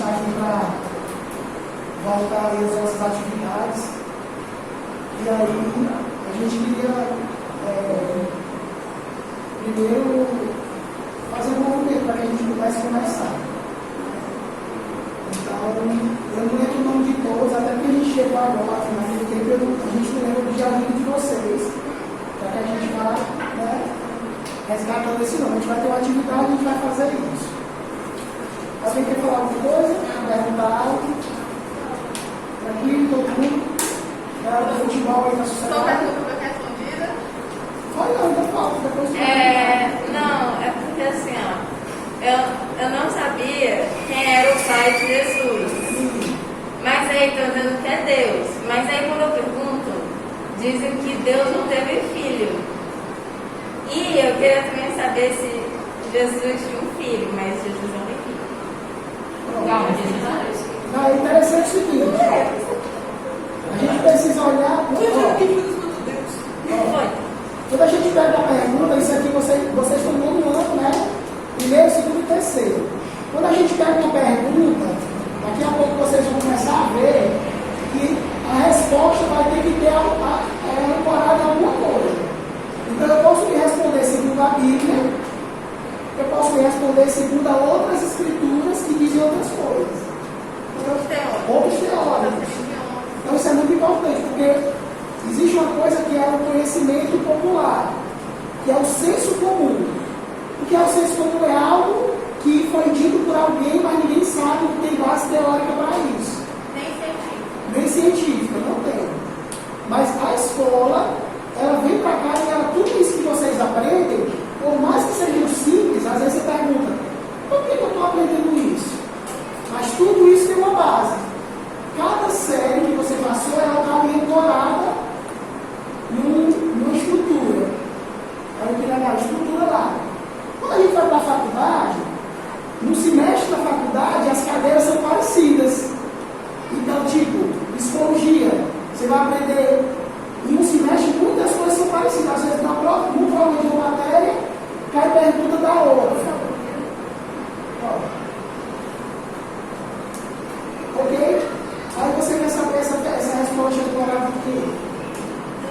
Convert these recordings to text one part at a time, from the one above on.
está aqui para voltar aí às nossas atividades. E aí, a gente queria primeiro fazer um movimento para que a gente pudesse começar. Então, eu não lembro o nome de todos, até porque a gente chegou agora, naquele tempo, a gente não lembra do diário de vocês, para que a gente vá, né, resgatando esse nome. A gente vai ter uma atividade e a gente vai fazer isso. Alguém quer falar alguma coisa? Perguntar algo? Tranquilo, todo mundo? Galera do futebol aí na sociedade? Só pergunta foi respondida? Foi não, ainda falta, depois Não, é porque assim, ó, eu não sabia quem era o pai de Jesus. Mas aí estão dizendo que é Deus. Mas aí quando eu pergunto, dizem que Deus não teve filho. E eu queria também saber se Jesus tinha um filho, mas Jesus não tem filho. Calma, Jesus não é isso. Não, é interessante o seguinte. A gente precisa olhar. Quando a gente pega uma pergunta, isso aqui vocês estão nomeando, né? Primeiro, segundo e terceiro. Quando a gente pega uma pergunta, daqui a pouco vocês vão começar a ver que a resposta vai ter que ter ancorada em alguma coisa. Então eu posso me responder segundo a Bíblia, eu posso me responder segundo a outras escrituras que dizem outras coisas. Outros teólogos. Então isso é muito importante, porque existe uma coisa que é o conhecimento popular, que é o senso comum. O que é o senso comum? É algo que foi dito por alguém, mas ninguém sabe que tem base teórica para isso. Nem científica, não tem. Mas a escola, ela vem para cá e tudo isso que vocês aprendem, por mais que seja simples, às vezes você pergunta, por que eu estou aprendendo isso? Mas tudo isso tem uma base. Cada série que você passou, ela está ancorada numa estrutura. É o que legal, estrutura lá. Quando a gente vai para a faculdade, no semestre da faculdade, as cadeiras são parecidas. Então, tipo, psicologia, você vai aprender em um semestre, muitas coisas são parecidas. Às vezes, no prova de uma matéria, cai pergunta da outra. Ok? Aí você quer saber essa resposta ancorada do quê?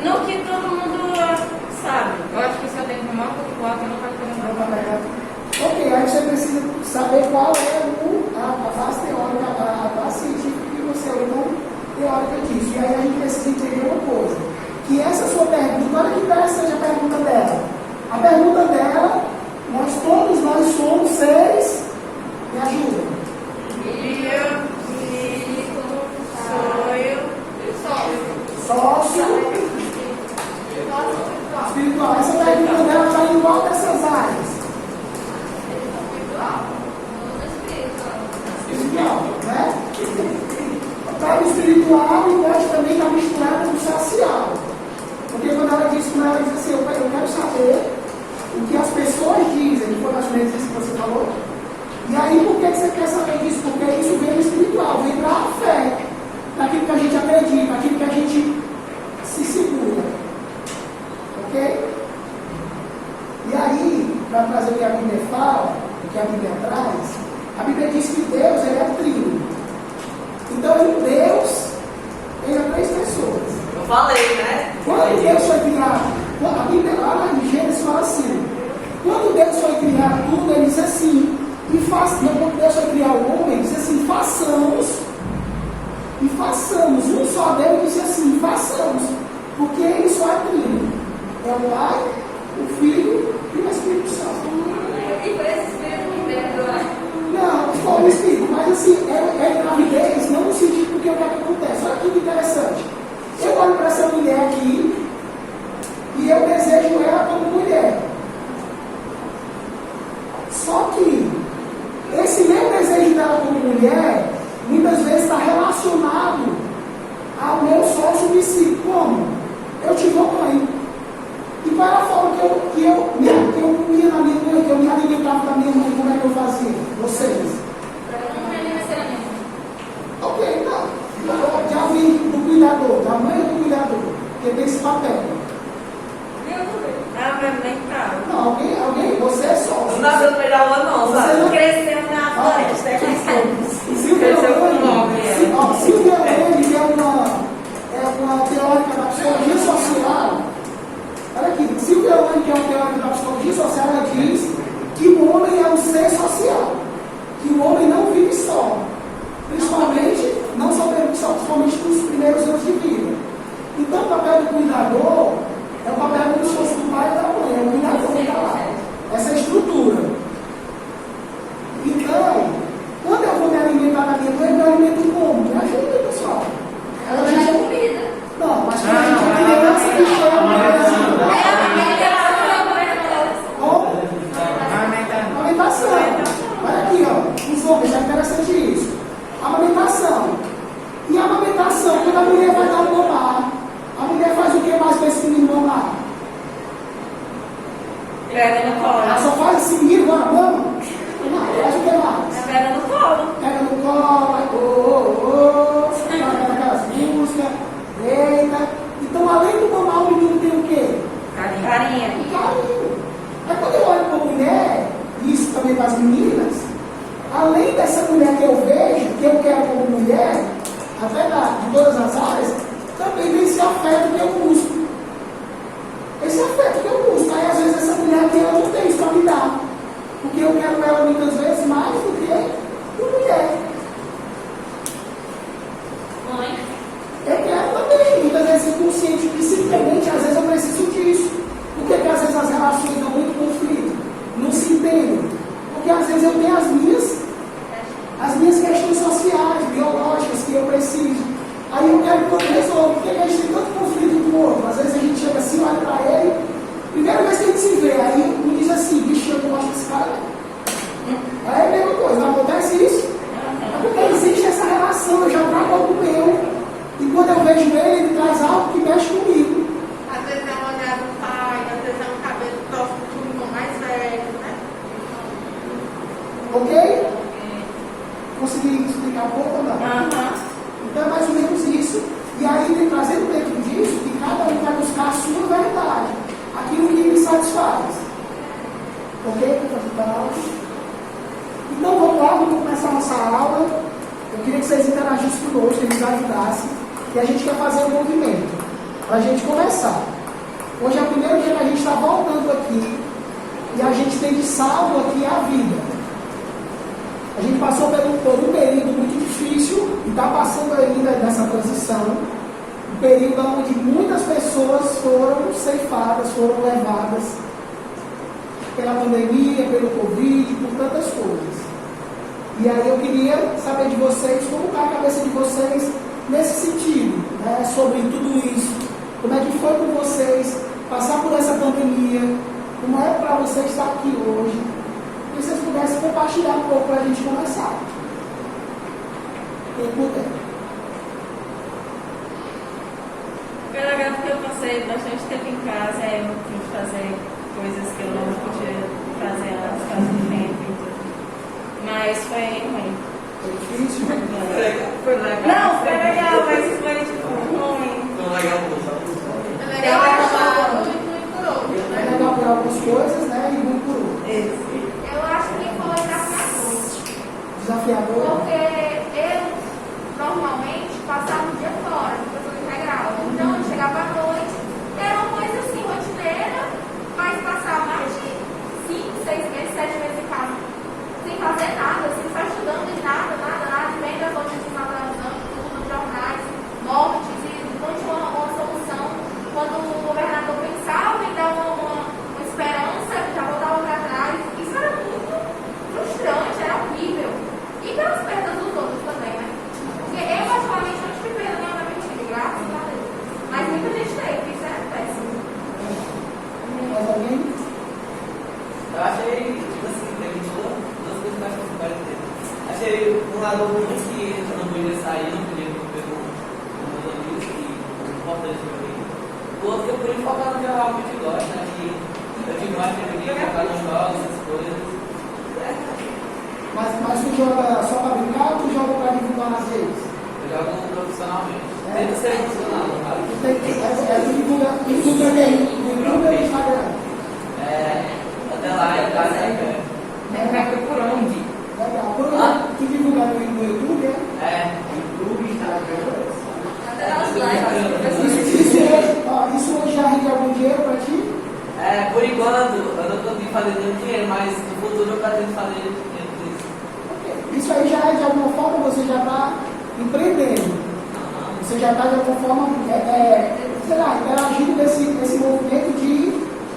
No que todo mundo sabe. Eu acho que se eu tenho que tomar um pouco, eu não vai ter Ok, aí você precisa saber qual é a base teórica, a base científica que você olhou teórica disso. E aí a gente precisa entender uma coisa, que essa sua pergunta, olha que interessante a pergunta dela. A pergunta dela, todos nós somos seres, me ajuda. Sócio espiritual. Essa pergunta dela está em qual dessas áreas? Espiritual, né? Está no espiritual e pode também estar misturada no social. Porque quando ela diz assim, eu quero saber o que as pessoas dizem, que foi mais ou menos isso que você falou. E aí, por que você quer saber disso? Porque isso vem do espiritual, vem da fé, daquilo que a gente acredita, daquilo que a gente se segura. Ok? E aí, para trazer o que a Bíblia fala, o que a Bíblia traz, a Bíblia diz que Deus ele é trino. Então, em Deus, ele é três pessoas. Eu falei, né? Quando Deus foi criado, a Bíblia lá em Gênesis fala assim, quando Deus foi criar tudo, ele disse assim, quando Deus foi criar o homem, ele disse assim, façamos, um só Deus disse assim, façamos, porque ele só é trino. É o Pai, o Filho e o Espírito Santo. E foi esse Espírito que perdoa. Não, foi o Espírito, mas assim, é gravidez, não no sentido porque o que acontece. Olha que interessante. Eu olho para essa mulher aqui e eu desejo ela como mulher. Só que esse meu desejo dela como mulher, muitas vezes está relacionado ao meu sócio de si. Como? Eu tive uma mãe. E qual era a forma que eu comia na minha mãe, que eu me alimentava da minha mãe, como é que eu fazia? Vocês? Ok, não. Já vi do cuidador, da mãe do cuidador, que tem esse papel. Não, alguém, você é sócio. Não nasceu no meio da aula, não, Você sabe? não Cresceu na floresta. Se o sociais, biológicas que eu preciso. Aí eu quero que eu resolva. Por que a gente tem tanto conflito com o outro? Às vezes a gente chega assim, olha para ele, primeira vez que a gente se vê, aí me diz assim, bicho, eu não gosto desse cara. Aí é a mesma coisa, não acontece isso? É porque existe essa relação, eu já trago algo meu. E quando eu vejo ele traz algo que mexe comigo. Às vezes é um olhar do pai, às vezes é um cabelo próximo do irmão mais velho, né? Ok? Consegui explicar um pouco ou não? Então é mais ou menos isso. E aí, trazendo dentro disso, que cada um vai buscar a sua verdade, aquilo que lhe satisfaz. Ok? Então vamos lá, vamos começar a nossa aula. Eu queria que vocês interagissem conosco, que nos ajudassem. E a gente quer fazer um movimento para a gente começar. Hoje é o primeiro dia que a gente está voltando aqui e a gente tem de salvo aqui a vida. A gente passou por um período muito difícil e está passando ainda nessa transição. Um período onde muitas pessoas foram ceifadas, foram levadas pela pandemia, pelo Covid, por tantas coisas. E aí eu queria saber de vocês, como está a cabeça de vocês nesse sentido, né, sobre tudo isso. Como é que foi com vocês passar por essa pandemia? Como é para vocês estar aqui hoje? Que vocês pudessem compartilhar um pouco para a gente começar. Quem puder. Foi legal porque eu passei bastante tempo em casa, aí eu pude fazer coisas que eu não podia fazer antes, por causa do tempo e tudo. Mas foi ruim. Foi difícil? Foi legal. Não, foi legal, mas foi tipo ruim. Foi legal, É legal falar muito por outro, É né? legal por algumas coisas, né? E muito por outras. Eu acho que foi desafiador, Desafiador. porque eu normalmente passava o dia fora, professor integral. Então eu chegava à noite, era uma coisa assim, rotineira, mas passava mais de 5, 6 meses, 7 meses em casa, sem fazer nada, sem estar estudando em nada, vendo as notícias na televisão, tudo, nos jornais, mortes, e não tinha uma solução. Quando o governador pensava em dar uma esperança, já voltava para trás. Isso era muito frustrante, era horrível. E pelas perdas dos outros também, né? Porque eu, particularmente, não tive perda nenhuma na minha vida, graças a Deus. Mas muita gente teve, isso é péssimo. Mais alguém? Eu achei, tipo assim, teve duas coisas mais principais dele. Achei um lado ruim que eu não podia sair, não podia ver o meus amigos, que é importante pra mim. O outro que eu pude focar no que eu realmente gosto, né? Que eu tive mais tempo de focar nos jogos, essas coisas. Mas tu joga só para brincar ou tu joga para divulgar nas redes? Eu jogo profissionalmente. Tento ser profissional, cara. Tu divulga quem? No YouTube ou no Instagram? Até lá, é casa aí, Vai procurando. Legal. Por onde tu divulga no YouTube, é? YouTube, Instagram. Até as lives. Isso hoje já rende algum dinheiro para ti? Por enquanto, eu não consegui fazer nenhum dinheiro, mas no futuro eu pretendo fazer dinheiro com isso. Ok. Isso aí já é de alguma forma, você já está empreendendo. Você já está de alguma forma, sei lá, interagindo nesse movimento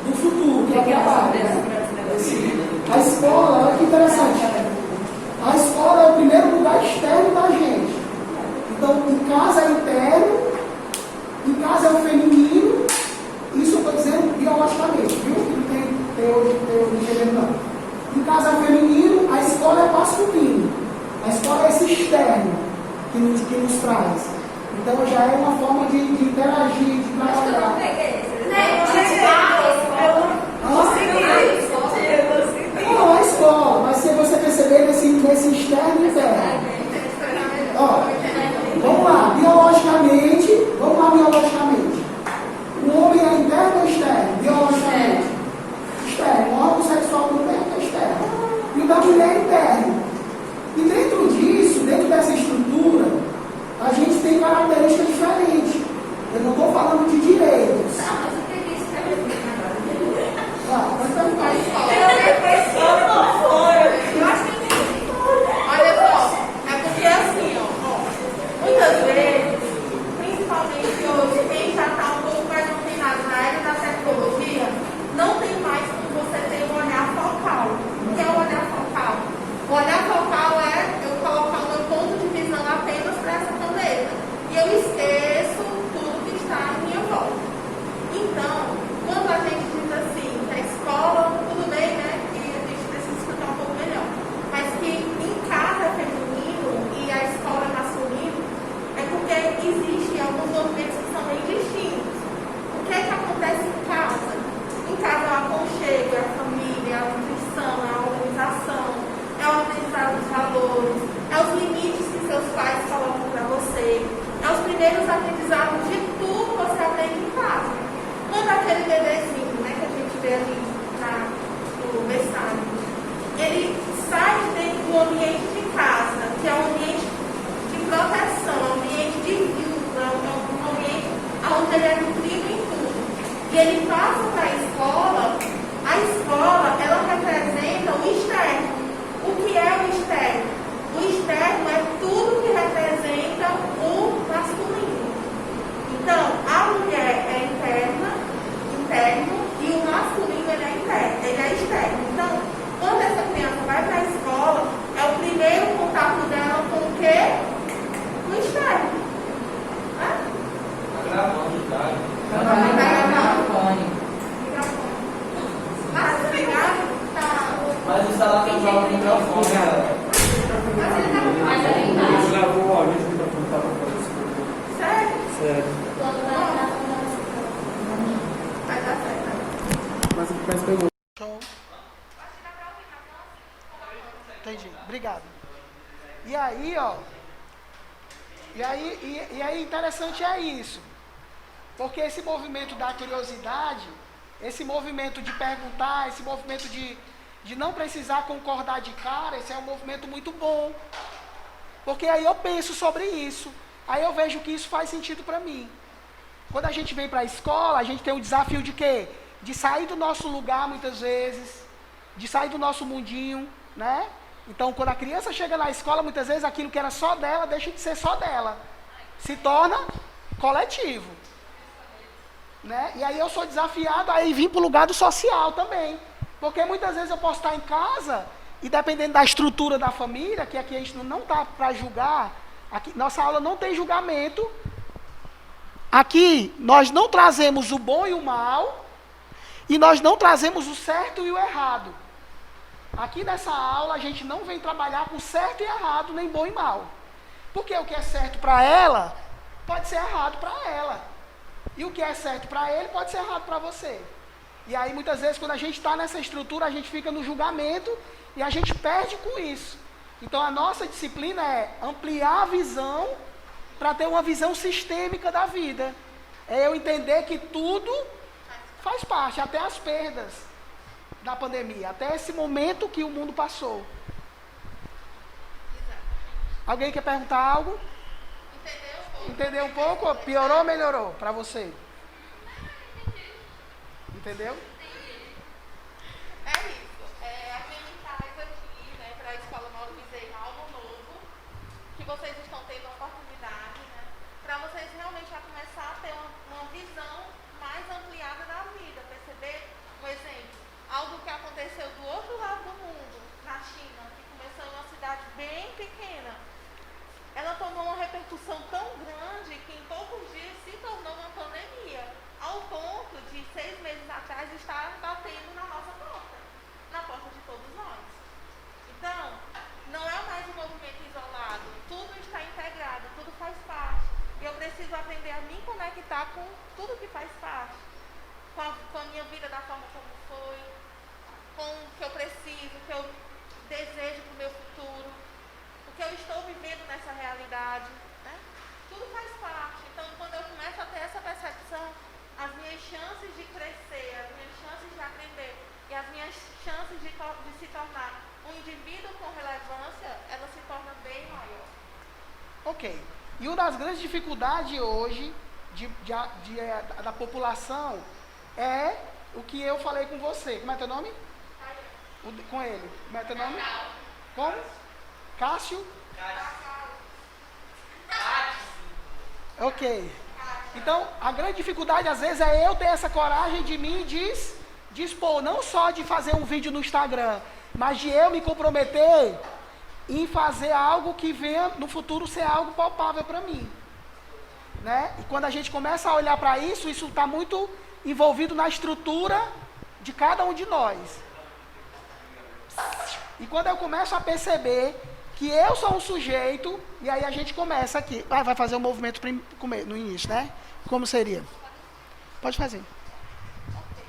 do futuro, que é o trabalho. A escola, olha que interessante. A escola é o primeiro lugar externo da gente. Então, em casa é interno, em casa é o feminino. Isso eu estou dizendo biologicamente, viu? Que não tem teoria não. Em casa é o feminino, a escola é o masculino. A escola é esse externo que nos traz. Então já é uma forma de interagir, de trabalhar. Não, a escola, mas se você perceber nesse externo e interno. Vamos lá, biologicamente. O homem é interno ou externo? Biologicamente. Externo. O órgão sexual do homem é externo. E o da mulher é interno. E dentro disso, dentro dessa estrutura, a gente tem características diferentes. Eu não estou falando de direitos. Olha só, primeiros aprendizados de tudo você aprende em casa. Quando aquele bebezinho, né, que a gente vê ali no berçário, ele sai dentro do ambiente de casa, que é um ambiente de proteção, um ambiente de vida, um ambiente onde ele é nutrido em tudo. E ele passa para a escola, ela representa o externo. O que é o externo? O externo é tudo que representa o masculino. Então, a mulher é interno, e o masculino ele é externo. Então, quando essa criança vai para a escola, é o primeiro contato dela com o quê? O externo. Tá gravando, cara. Tá gravando? Mas obrigado. Mas o celular tem o microfone, cara. Mas ele tá. Você gravou o áudio, o microfone estava aparecendo. Sério? Sério. Vai dar certo. Mas pegou. Show. Entendi. Obrigado. E aí, ó. E aí interessante é isso. Porque esse movimento da curiosidade, esse movimento de perguntar, esse movimento de não precisar concordar de cara, esse é um movimento muito bom. Porque aí eu penso sobre isso. Aí eu vejo que isso faz sentido para mim. Quando a gente vem para a escola, a gente tem o desafio de quê? De sair do nosso lugar muitas vezes, de sair do nosso mundinho, né? Então, quando a criança chega na escola, muitas vezes aquilo que era só dela deixa de ser só dela. Se torna coletivo. Né? E aí eu sou desafiado a vir para o lugar do social também. Porque muitas vezes eu posso estar em casa e dependendo da estrutura da família, que aqui a gente não está para julgar, aqui, nossa aula não tem julgamento. Aqui nós não trazemos o bom e o mal e nós não trazemos o certo e o errado. Aqui nessa aula a gente não vem trabalhar com certo e errado, nem bom e mal. Porque o que é certo para ela pode ser errado para ela. E o que é certo para ele pode ser errado para você. E aí muitas vezes quando a gente está nessa estrutura, a gente fica no julgamento e a gente perde com isso. Então a nossa disciplina é ampliar a visão para ter uma visão sistêmica da vida. É eu entender que tudo faz parte, até as perdas da pandemia, até esse momento que o mundo passou. Alguém quer perguntar algo? Entendeu um pouco? Piorou ou melhorou para você? Entendeu? É isso. A gente traz aqui, né, para a Escola Mauro Bezerra algo novo, que vocês estão tendo a oportunidade, né, para vocês realmente já começar a ter uma visão mais ampliada da vida, perceber, por exemplo, algo que aconteceu do outro lado do mundo, na China, que começou em uma cidade bem pequena. Ela tomou uma repercussão tão grande que em poucos dias se tornou uma pandemia, ao ponto de 6 meses atrás estar batendo na nossa porta, na porta de todos nós. Então, não é mais um movimento isolado, tudo está integrado, tudo faz parte. E eu preciso aprender a me conectar com tudo que faz parte, com a minha vida da forma como foi, com o que eu preciso, o que eu desejo para o meu futuro, o que eu estou vivendo nessa realidade, né? Tudo faz parte. Então, quando eu começo a ter essa percepção, as minhas chances de crescer, as minhas chances de aprender e as minhas chances de se tornar um indivíduo com relevância, ela se torna bem maior. Ok. E uma das grandes dificuldades hoje da população é o que eu falei com você. Como é teu nome? Com ele. Como é teu nome? Como? Cássio? Ok. Então, a grande dificuldade às vezes é eu ter essa coragem de me dispor, não só de fazer um vídeo no Instagram, mas de eu me comprometer em fazer algo que venha no futuro ser algo palpável para mim. Né? E quando a gente começa a olhar para isso, isso está muito envolvido na estrutura de cada um de nós. E quando eu começo a perceber que eu sou um sujeito, e aí a gente começa aqui. Vai fazer um movimento no início, né? Como seria? Pode fazer. Ok.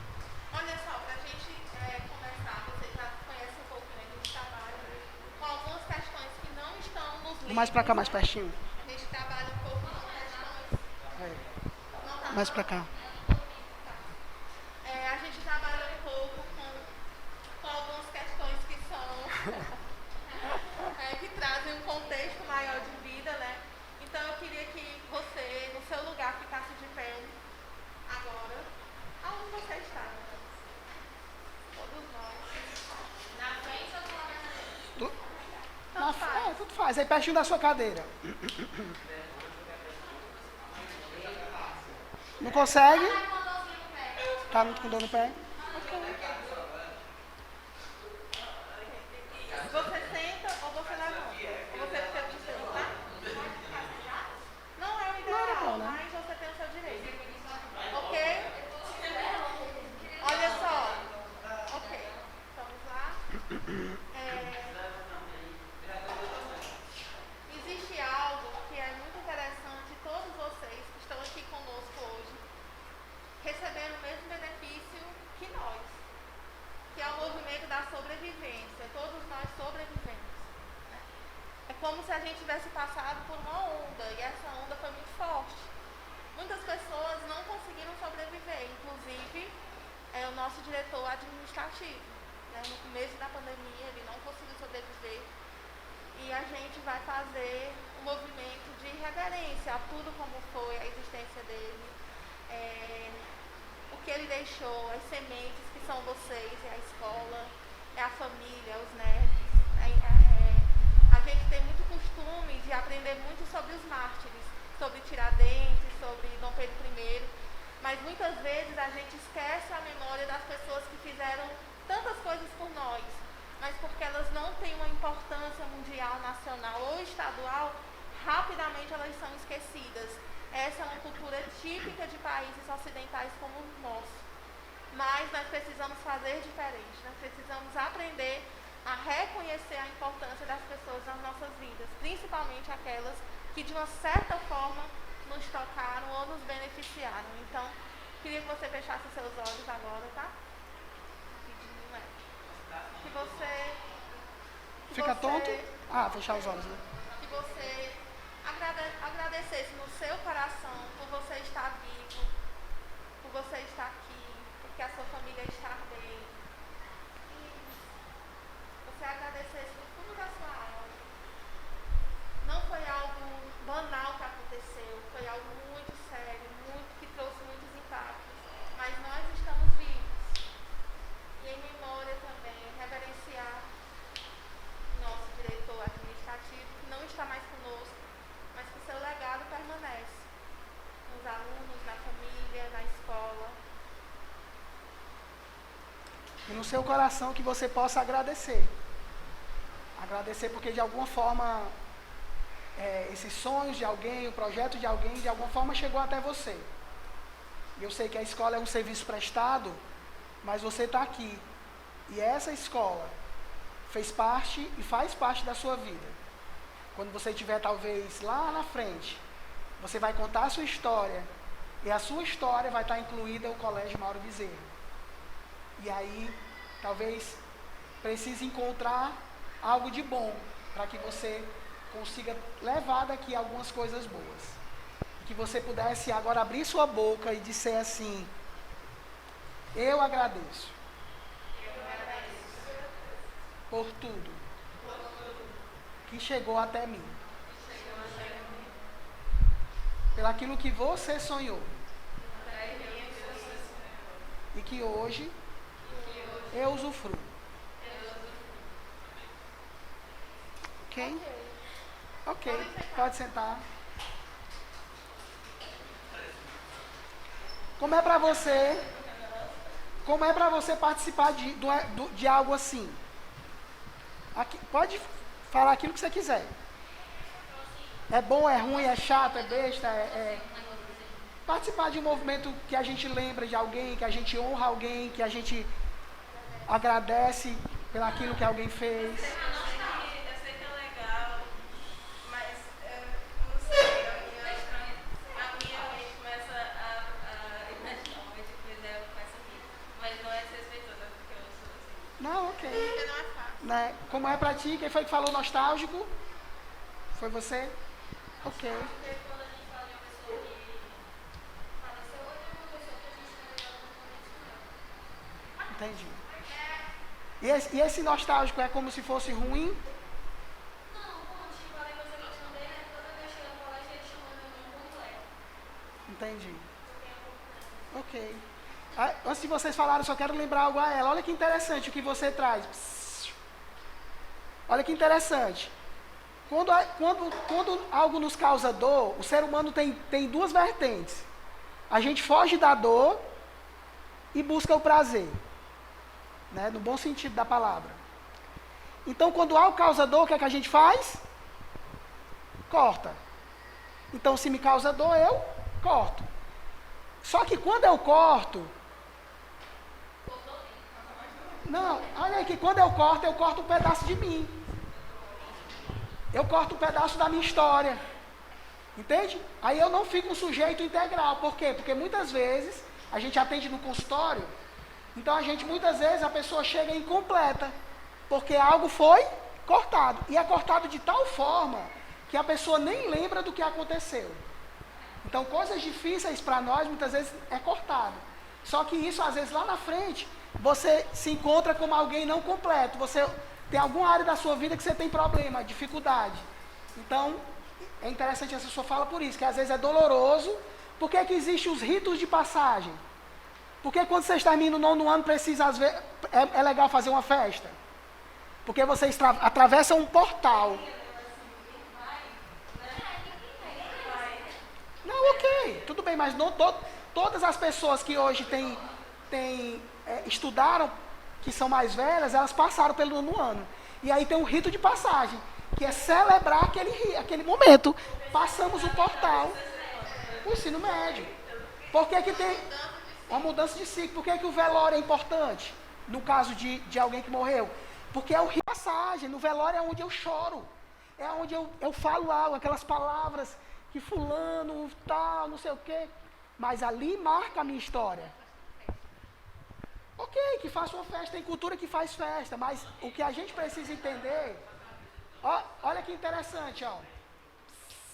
Olha só, para a gente começar, vocês já conhecem um pouquinho, a gente trabalha com algumas questões que não estão nos livros. Mais para cá, mais pertinho. A gente trabalha um pouco com questões Mais pra cá. A gente trabalha um pouco com algumas questões que são que trazem um contexto maior de vida, né? Então eu queria que você, no seu lugar, ficasse de pé agora. Aonde você está? Todos nós. Na frente ou do lado da cadeira? Tudo faz. Aí pertinho da sua cadeira. Não consegue? Tá com dor no pé? Você senta ou você levanta? Ou você fica no seu, tá? Não é o ideal, né? mas você tem o seu direito. Ok? Olha só. Ok. Vamos lá. Existe algo que é muito interessante, todos vocês que estão aqui conosco hoje, receberam o mesmo benefício que nós, que é o movimento da sobrevivência. Todos nós sobrevivemos. É como se a gente tivesse passado por uma onda, e essa onda foi muito forte. Muitas pessoas não conseguiram sobreviver, inclusive o nosso diretor administrativo. No começo da pandemia, ele não conseguiu sobreviver. E a gente vai fazer um movimento de reverência a tudo como foi a existência dele, o que ele deixou, as sementes que são vocês, é a escola, é a família, os nerds. A gente tem muito costume de aprender muito sobre os mártires, sobre Tiradentes, sobre Dom Pedro I, mas muitas vezes a gente esquece a memória das pessoas que fizeram tantas coisas por nós, mas porque elas não têm uma importância mundial, nacional ou estadual, rapidamente elas são esquecidas. Essa é uma cultura típica de países ocidentais como o nosso. Mas nós precisamos fazer diferente, nós precisamos aprender a reconhecer a importância das pessoas nas nossas vidas, principalmente aquelas que de uma certa forma nos tocaram ou nos beneficiaram. Então, queria que você fechasse os seus olhos agora, tá? Que você... Fica tonto? Fechar os olhos, né? Que você agradecesse no seu coração por você estar vivo, por você estar aqui, porque a sua família está bem. E você agradecesse no fundo da sua alma. Não foi algo banal que aconteceu, foi algo muito sério, que trouxe muitos impactos. Mas nós estamos vivos. E em memória também, reverenciar nosso diretor administrativo, que não está mais conosco, mas que o seu legado permanece nos alunos, na família, na escola. E no seu coração que você possa agradecer. Agradecer porque de alguma forma esses sonhos de alguém, o projeto de alguém, de alguma forma chegou até você. E eu sei que a escola é um serviço prestado, mas você está aqui. E essa escola fez parte e faz parte da sua vida. Quando você estiver talvez lá na frente, você vai contar a sua história. E a sua história vai estar incluída o Colégio Mauro Bezerra. E aí, talvez precise encontrar algo de bom para que você consiga levar daqui algumas coisas boas. Que você pudesse agora abrir sua boca e dizer assim: eu agradeço por tudo que chegou até mim, pelaquilo que você sonhou e que hoje eu usufruo. Ok? Ok, pode sentar. Como é para você participar de algo assim? Aqui, pode falar aquilo que você quiser. É bom, é ruim, é chato, é besta, participar de um movimento que a gente lembra de alguém, que a gente honra alguém, que a gente agradece pelaquilo que alguém fez. Eu sei que é legal, mas eu não sei, a minha mente começa a imaginar uma de coisa, eu começo a rir. Mas não é desrespeitosa, porque eu sou assim. Não, ok. Porque não é fácil. Né? Como é pra ti? Quem foi que falou nostálgico? Foi você? Ok. Porque quando a gente fala de uma pessoa que faleceu Entendi. E esse nostálgico é como se fosse ruim? Entendi. Ok. Antes de vocês falarem, eu só quero lembrar algo a ela. Olha que interessante o que você traz. Olha que interessante. Quando algo nos causa dor, o ser humano tem duas vertentes. A gente foge da dor e busca o prazer. Né? No bom sentido da palavra. Então, quando algo causa dor, o que é que a gente faz? Corta. Então, se me causa dor, eu corto. Só que quando eu corto... Não, olha aí que quando eu corto um pedaço de mim. Eu corto um pedaço da minha história. Entende? Aí eu não fico um sujeito integral. Por quê? Porque muitas vezes, a gente atende no consultório, então muitas vezes a pessoa chega incompleta, porque algo foi cortado. E é cortado de tal forma que a pessoa nem lembra do que aconteceu. Então, coisas difíceis para nós, muitas vezes, é cortado. Só que isso, às vezes, lá na frente, você se encontra como alguém não completo. Você tem alguma área da sua vida que você tem problema, dificuldade. Então, é interessante essa sua fala por isso, que às vezes é doloroso. Por que que existem os ritos de passagem? Porque quando vocês terminam o 9º ano, precisa, às vezes, é legal fazer uma festa? Porque vocês atravessam um portal. Não, ok, tudo bem, mas não todas as pessoas que hoje estudaram, que são mais velhas, elas passaram pelo 9º ano. E aí tem um rito de passagem, que é celebrar aquele momento. Passamos o portal, o ensino médio. Por que que tem uma mudança de ciclo? Por que que o velório é importante? No caso de alguém que morreu. Porque é o rito de passagem. No velório é onde eu choro. É onde eu falo algo, aquelas palavras que fulano, tal, não sei o quê. Mas ali marca a minha história. Ok, que faça uma festa, tem cultura que faz festa, mas o que a gente precisa entender, olha que interessante, ó.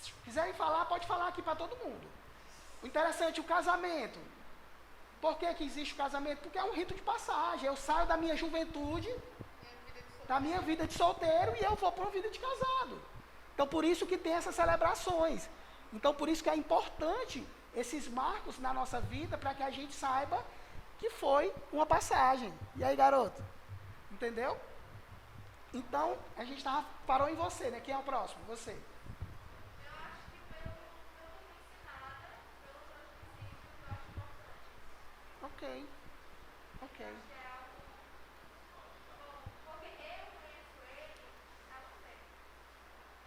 Se quiserem falar, pode falar aqui para todo mundo. O interessante, o casamento. Por que que existe o casamento? Porque é um rito de passagem. Eu saio da minha juventude, da minha vida de solteiro, e eu vou para uma vida de casado. Então, por isso que tem essas celebrações. Então, por isso que é importante esses marcos na nossa vida, para que a gente saiba que foi uma passagem. E aí, garoto? Entendeu? Então, a gente parou em você, né? Quem é o próximo? Você. Eu acho que pelo ensinada, pelos princípios, eu acho importante. Ok. Ok. Acho que é algo bom, porque eu conheço ele há muito tempo.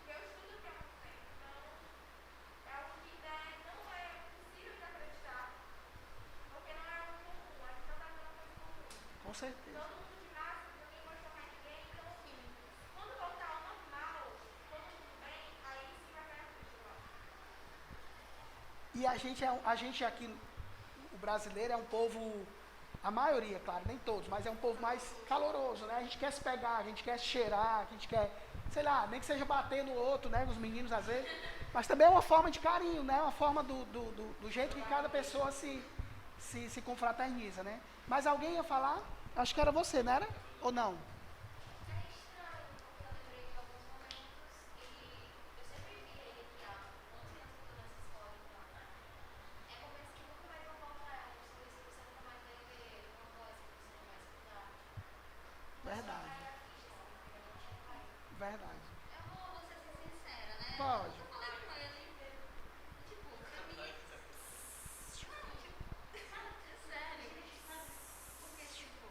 E eu estudo aqui há muito tempo. Então, é algo que não é possível de acreditar. Porque não é algo comum, a gente não está vendo uma coisa comum. Com certeza. Todo mundo de máscara, ninguém pode tocar ninguém, então assim, quando voltar ao normal, todo mundo bem, aí sim vai ganhar tudo lá. E a gente aqui, o brasileiro é um povo, a maioria, claro, nem todos, mas é um povo mais caloroso, né? A gente quer se pegar, a gente quer se cheirar, a gente quer, sei lá, nem que seja bater no outro, né? Nos meninos às vezes, mas também é uma forma de carinho, né? Uma forma do jeito que cada pessoa se confraterniza, né? Mas alguém ia falar? Acho que era você, não era? Ou não? É estranho, porque eu lembrei de alguns momentos e eu sempre vi ele aqui há 11 anos que eu tô nessa escola, então é momentos que nunca mais vão voltar, é uma coisa que você nunca mais vai ver, uma voz que você não vai escutar. Verdade. Verdade. Eu vou ser sincera, né? Pode. Eu falei com ele, tipo, eu me... Não, tipo, sério, porque, tipo,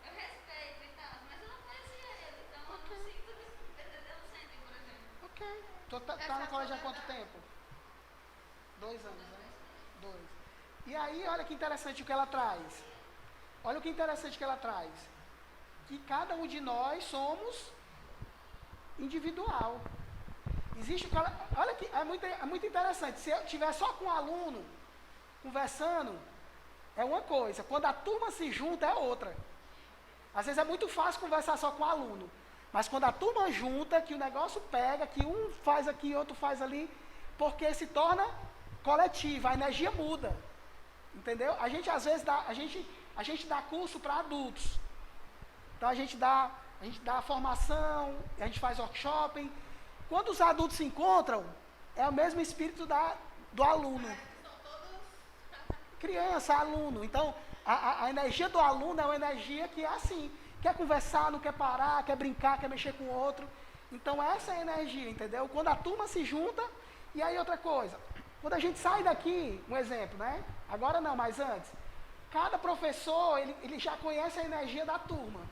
eu respeito e tal, mas eu não conhecia ele, então eu não sinto eu sentem, por exemplo. Ok. Tu tá no colégio há quanto tempo? 2 anos, né? 2. E aí, olha que interessante o que ela traz. Olha o que interessante que ela traz. Que cada um de nós somos individual. Existe o cara. Olha que é muito interessante. Se eu estiver só com um aluno conversando, é uma coisa. Quando a turma se junta, é outra. Às vezes é muito fácil conversar só com o aluno. Mas quando a turma junta, que o negócio pega, que um faz aqui, outro faz ali, porque se torna coletivo, a energia muda. Entendeu? A gente às vezes a gente dá curso para adultos. Então a gente dá a formação, a gente faz workshop. Quando os adultos se encontram, é o mesmo espírito do aluno. São todos. Criança, aluno. Então, a energia do aluno é uma energia que é assim, quer conversar, não quer parar, quer brincar, quer mexer com o outro. Então, essa é a energia, entendeu? Quando a turma se junta, e aí outra coisa, quando a gente sai daqui, um exemplo, né? Agora não, mas antes, cada professor, ele já conhece a energia da turma.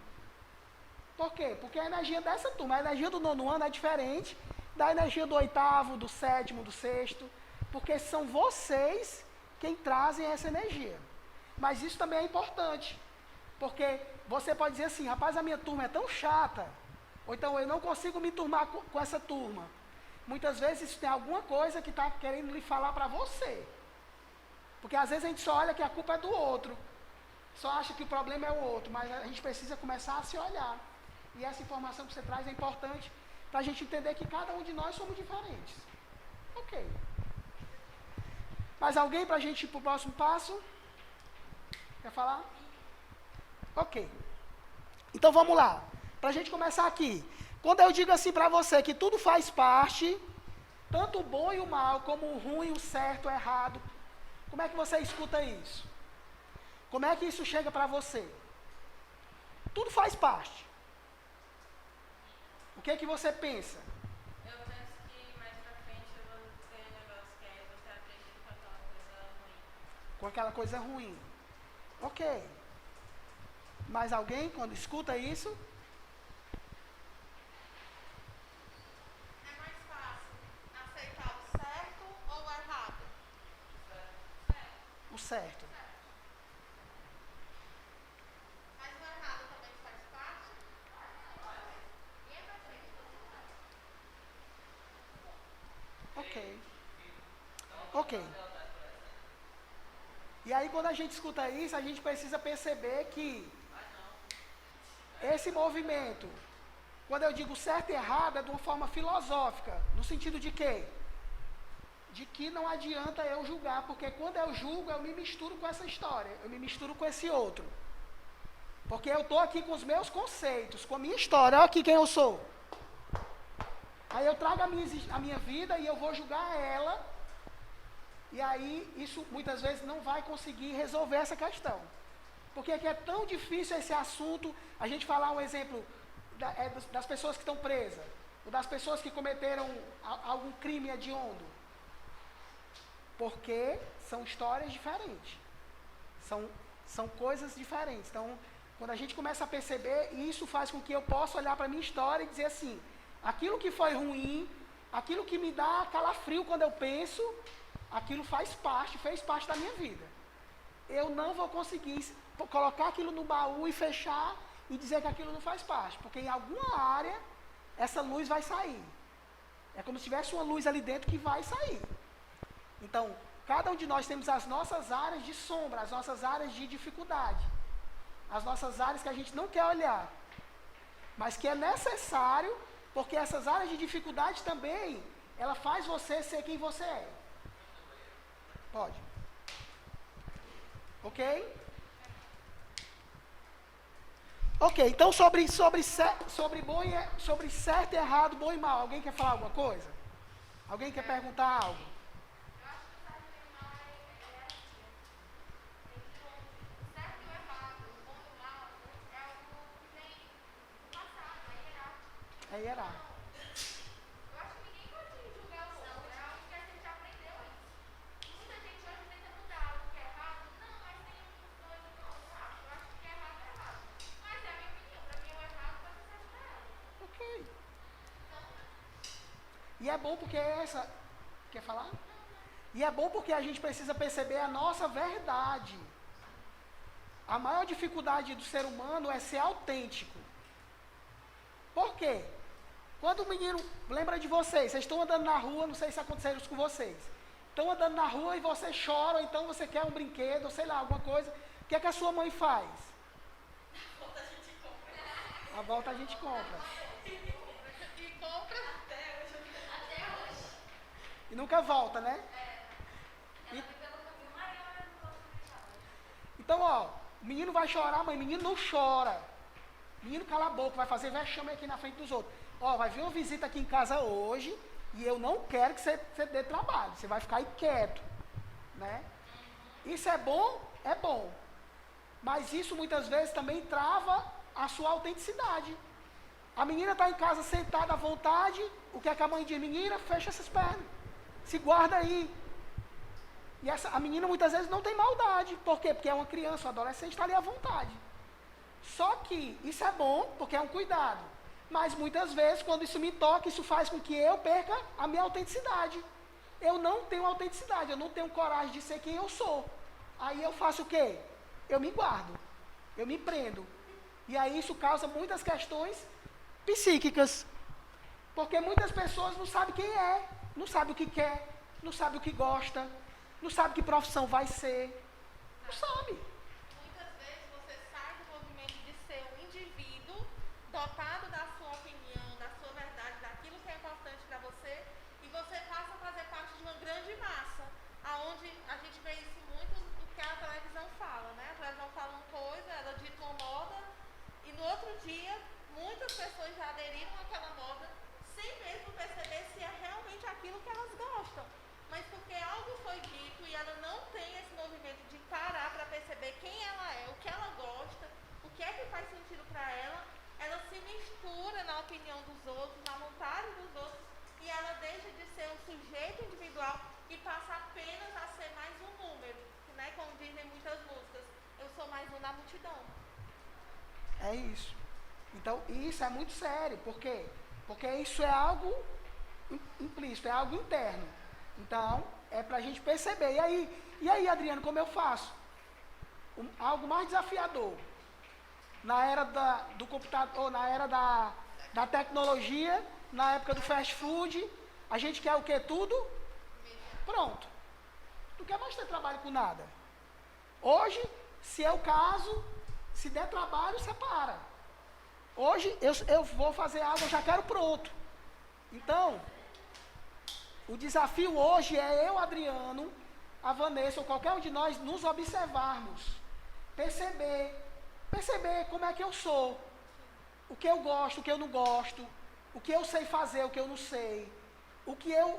Por quê? Porque a energia dessa turma, a energia do 9º ano é diferente da energia do 8º, do 7º, do 6º, porque são vocês quem trazem essa energia. Mas isso também é importante, porque você pode dizer assim, rapaz, a minha turma é tão chata, ou então eu não consigo me turmar com essa turma. Muitas vezes tem alguma coisa que está querendo lhe falar para você. Porque às vezes a gente só olha que a culpa é do outro, só acha que o problema é o outro, mas a gente precisa começar a se olhar. E essa informação que você traz é importante para a gente entender que cada um de nós somos diferentes. Ok. Mais alguém para a gente ir para o próximo passo? Quer falar? Ok. Então vamos lá. Para a gente começar aqui. Quando eu digo assim para você que tudo faz parte, tanto o bom e o mal, como o ruim, o certo, o errado, como é que você escuta isso? Como é que isso chega para você? Tudo faz parte. O que é que você pensa? Eu penso que mais pra frente eu vou ter um negócio que é você acredita com aquela coisa ruim. Com aquela coisa ruim. Ok. Mais alguém, quando escuta isso? É mais fácil aceitar o certo ou o errado? O certo. Mas o errado também faz parte? Ok. Ok. E aí quando a gente escuta isso, a gente precisa perceber que esse movimento, quando eu digo certo e errado, é de uma forma filosófica, no sentido de quê? De que não adianta eu julgar, porque quando eu julgo, eu me misturo com essa história, eu me misturo com esse outro. Porque eu estou aqui com os meus conceitos, com a minha história, olha aqui quem eu sou. Aí eu trago a minha vida e eu vou julgar ela, e aí isso muitas vezes não vai conseguir resolver essa questão. Porque é que é tão difícil esse assunto, a gente falar um exemplo das pessoas que estão presas, ou das pessoas que cometeram algum crime hediondo. Porque são histórias diferentes, são coisas diferentes. Então, quando a gente começa a perceber, isso faz com que eu possa olhar para a minha história e dizer assim, aquilo que foi ruim, aquilo que me dá calafrio quando eu penso, aquilo fez parte da minha vida. Eu não vou conseguir colocar aquilo no baú e fechar e dizer que aquilo não faz parte, porque em alguma área essa luz vai sair. É como se tivesse uma luz ali dentro que vai sair. Então, cada um de nós temos as nossas áreas de sombra, as nossas áreas de dificuldade, as nossas áreas que a gente não quer olhar, mas que é necessário, porque essas áreas de dificuldade também, ela faz você ser quem você é. Pode. Ok? Ok, então sobre certo e errado, bom e mal, alguém quer falar alguma coisa? Alguém quer perguntar algo? Eu acho que o certo e o mal é assim. O certo e o errado, o bom e o mal, é algo que vem do passado, é hierárquico. É hierárquico. Eu acho que ninguém pode julgar o outro, é algo que a gente aprendeu isso. Muita gente hoje tenta mudar algo que é errado, não, mas tem uns dois e não, eu acho que é errado é errado. Mas é a minha opinião, pra mim o errado pode ser certo pra ela. Ok. E é bom porque essa... Quer falar? E é bom porque a gente precisa perceber a nossa verdade. A maior dificuldade do ser humano é ser autêntico. Por quê? Quando o menino lembra de vocês estão andando na rua, não sei se aconteceu isso com vocês. Estão andando na rua e você chora, ou então você quer um brinquedo, ou sei lá, alguma coisa. O que é que a sua mãe faz? A volta a gente compra. E compra Até hoje. E nunca volta, né? Pelo caminho maior, eu não posso deixar. Então, ó, O menino vai chorar, mãe, menino não chora. Menino cala a boca, vai fazer vexame aqui na frente dos outros. Ó, vai vir uma visita aqui em casa hoje e eu não quero que você dê trabalho. Você vai ficar aí quieto, né? Isso é bom? É bom. Mas isso muitas vezes também trava a sua autenticidade. A menina está em casa sentada à vontade. O que é que a mãe diz? Menina, fecha essas pernas. Se guarda aí. E a menina muitas vezes não tem maldade. Por quê? Porque é uma criança, um adolescente, está ali à vontade. Só que isso é bom, porque é um cuidado. Mas muitas vezes, quando isso me toca, isso faz com que eu perca a minha autenticidade. Eu não tenho autenticidade, eu não tenho coragem de ser quem eu sou. Aí eu faço o quê? Eu me guardo, eu me prendo. E aí isso causa muitas questões psíquicas. Porque muitas pessoas não sabem quem é, não sabem o que quer, não sabem o que gosta, não sabem que profissão vai ser. Não sabe. Muitas vezes você sai do movimento de ser um indivíduo dotado da sua opinião, da sua verdade, daquilo que é importante para você, e você passa a fazer parte de uma grande massa, aonde a gente vê isso muito do que a televisão fala, né? A televisão fala uma coisa, ela dita uma moda, e no outro dia muitas pessoas já aderiram àquela moda sem mesmo perceber se é realmente aquilo que elas gostam. Mas porque algo foi dito e ela não tem esse movimento de parar para perceber quem ela é, o que ela gosta, o que é que faz sentido para ela, ela se mistura na opinião dos outros, na vontade dos outros, e ela deixa de ser um sujeito individual e passa apenas a ser mais um número, né? Como dizem muitas músicas, eu sou mais um na multidão. É isso. Então, isso é muito sério. Por quê? Porque isso é algo implícito, é algo interno. Então, é para a gente perceber. E aí, Adriano, como eu faço? Algo mais desafiador. Na era do computador, na era da tecnologia, na época do fast food, a gente quer o quê? Tudo? Pronto. Não quer mais ter trabalho com nada. Hoje, se é o caso, se der trabalho, separa. Hoje, eu vou fazer algo, eu já quero pronto. Então, o desafio hoje é eu, Adriano, a Vanessa ou qualquer um de nós nos observarmos, perceber como é que eu sou, o que eu gosto, o que eu não gosto, o que eu sei fazer, o que eu não sei, o que eu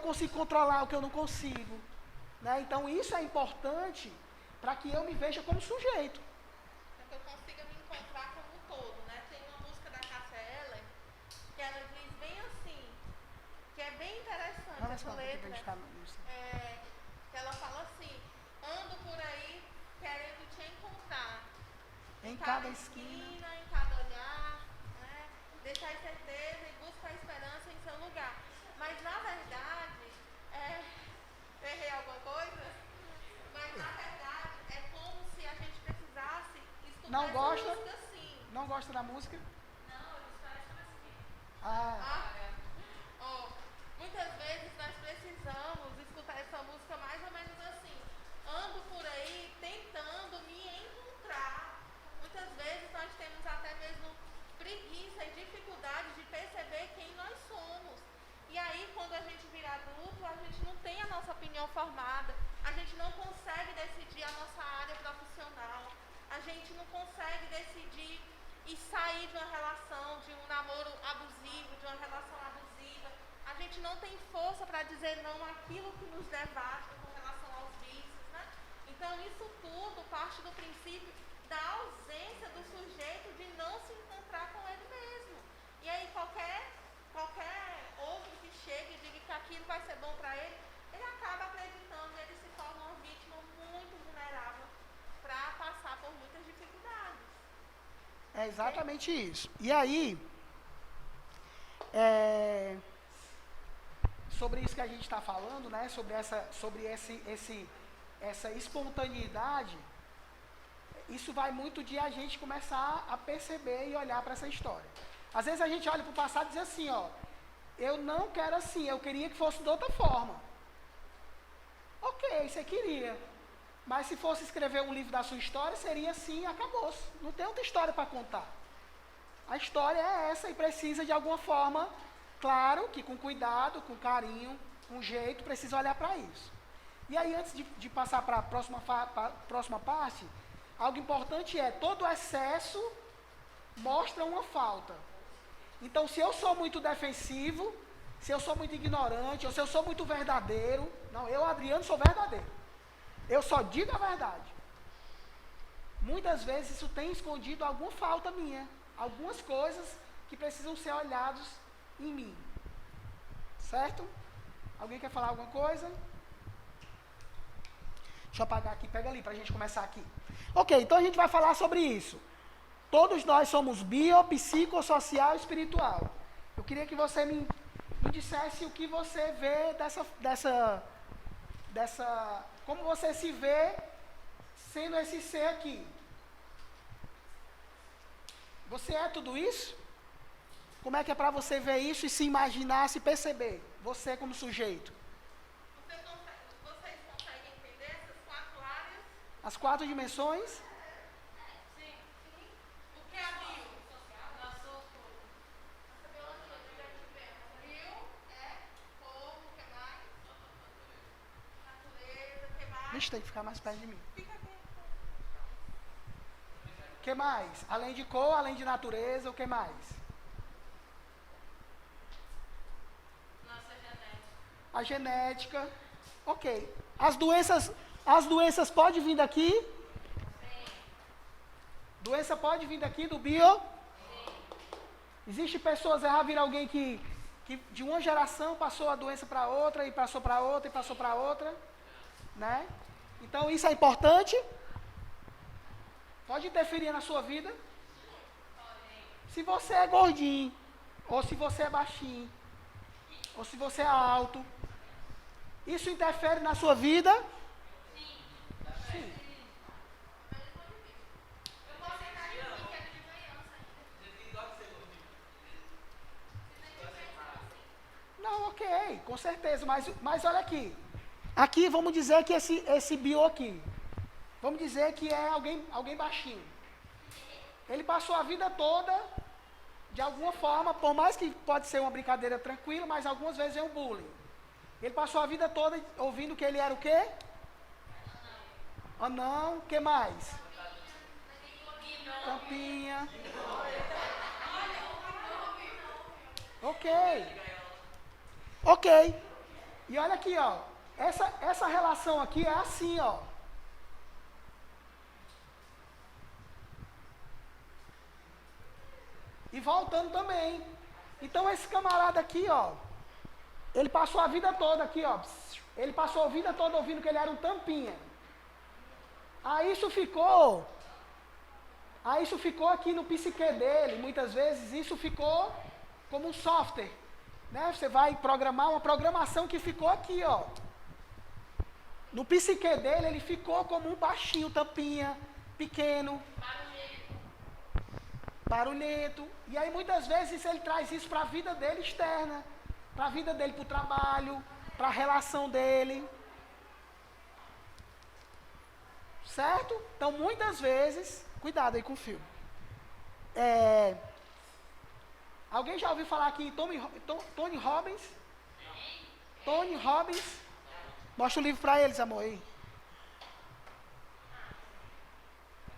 consigo controlar, o que eu não consigo, né? Então isso é importante para que eu me veja como sujeito. Para que eu consiga me encontrar como um todo, né? Tem uma música da Cássia Eller que ela diz bem assim, que é bem interessante essa letra, que ela fala assim, ando por aí querendo te encontrar, em cada esquina, em cada olhar, né? Deixar certeza e busca a esperança em seu lugar. Mas na verdade, errei alguma coisa? Mas na verdade é como se a gente precisasse estudar essa música assim. Não gosta da música? Não, eu estou achando assim. Muitas vezes nós precisamos escutar essa música mais ou menos assim. Ando por aí tentando me encontrar. Muitas vezes nós temos até mesmo preguiça e dificuldade de perceber quem nós somos. E aí, quando a gente vira adulto, a gente não tem a nossa opinião formada, a gente não consegue decidir a nossa área profissional, a gente não consegue decidir e sair de uma relação, de um namoro abusivo, de uma relação abusiva. A gente não tem força para dizer não àquilo que nos devasta com relação aos vícios, né? Então, isso tudo parte do princípio da ausência do sujeito de não se encontrar com ele mesmo. E aí, qualquer outro que chegue e diga que aquilo vai ser bom para ele, ele acaba acreditando e ele se torna uma vítima muito vulnerável para passar por muitas dificuldades. É exatamente isso. E aí, sobre isso que a gente está falando, né? Sobre essa espontaneidade, isso vai muito de a gente começar a perceber e olhar para essa história. Às vezes a gente olha para o passado e diz assim, eu não quero assim, eu queria que fosse de outra forma. Ok, você queria. Mas se fosse escrever um livro da sua história, seria assim, acabou-se. Não tem outra história para contar. A história é essa e precisa de alguma forma, claro, que com cuidado, com carinho, com jeito, precisa olhar para isso. E aí, antes de passar para a próxima parte, algo importante é, todo excesso mostra uma falta. Então, se eu sou muito defensivo, se eu sou muito ignorante, ou se eu sou muito verdadeiro, não, eu, Adriano, sou verdadeiro. Eu só digo a verdade. Muitas vezes isso tem escondido alguma falta minha, algumas coisas que precisam ser olhadas em mim. Certo? Alguém quer falar alguma coisa? Deixa eu apagar aqui, pega ali para a gente começar aqui. Ok, então a gente vai falar sobre isso. Todos nós somos bio, psicossocial e espiritual. Eu queria que você me dissesse o que você vê como você se vê sendo esse ser aqui. Você é tudo isso? Como é que é para você ver isso e se imaginar, se perceber? Você como sujeito. Vocês conseguem entender essas 4 áreas? As 4 dimensões? Sim. O que é a bio? Bio é corpo, o que mais? Natureza, o que mais? Vixe, tem que ficar mais perto de mim. Fica aqui. O que mais? Além de cor, além de natureza, o que mais? A genética. Ok. As doenças podem vir daqui? Sim. Doença pode vir daqui do bio? Sim. Existe pessoas, já viram alguém que de uma geração passou a doença para outra, e passou para outra, e passou para outra, né? Então isso é importante? Pode interferir na sua vida? Se você é gordinho, ou se você é baixinho, ou se você é alto, isso interfere na sua vida? Sim. Sim. Eu vou aceitar de brinquedo de criança ainda. Não, ok, com certeza, mas olha aqui. Aqui, vamos dizer que esse bio aqui, vamos dizer que é alguém baixinho. Ele passou a vida toda, de alguma forma, por mais que pode ser uma brincadeira tranquila, mas algumas vezes é um bullying. Ele passou a vida toda ouvindo que ele era o quê? Anão, o que mais? Tampinha. Ok. Ok. E olha aqui, ó. Essa relação aqui é assim, ó. E voltando também. Então esse camarada aqui, ó. Ele passou a vida toda aqui, ó. Ele passou a vida toda ouvindo que ele era um tampinha. Aí isso ficou aqui no psique dele, muitas vezes isso ficou como um software, né? Você vai programar uma programação que ficou aqui, ó. No psique dele, ele ficou como um baixinho, tampinha, pequeno, barulhento. E aí muitas vezes ele traz isso para a vida dele externa, para a vida dele, para o trabalho, para a relação dele. Certo? Então, muitas vezes, cuidado aí com o fio. Alguém já ouviu falar aqui em Tony Robbins? Tony Robbins? Mostra o livro para eles, amor, aí.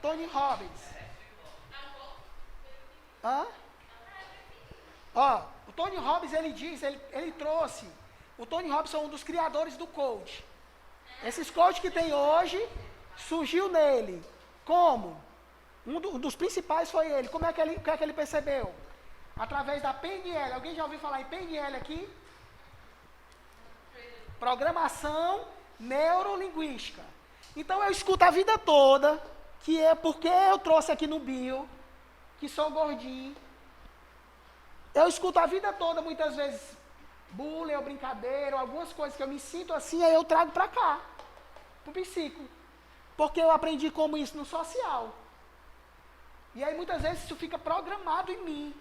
Tony Robbins. Hã? Ó, o Tony Robbins, ele trouxe. O Tony Robbins é um dos criadores do coach. Esses coaches que tem hoje, surgiu nele. Como? Um dos principais foi ele. O que é que ele percebeu? Através da PNL. Alguém já ouviu falar em PNL aqui? Programação neurolinguística. Então eu escuto a vida toda, que é porque eu trouxe aqui no bio, que sou gordinho. Eu escuto a vida toda, muitas vezes, bullying ou brincadeira, ou algumas coisas que eu me sinto assim, aí eu trago para cá, pro psico. Porque eu aprendi como isso no social. E aí muitas vezes isso fica programado em mim.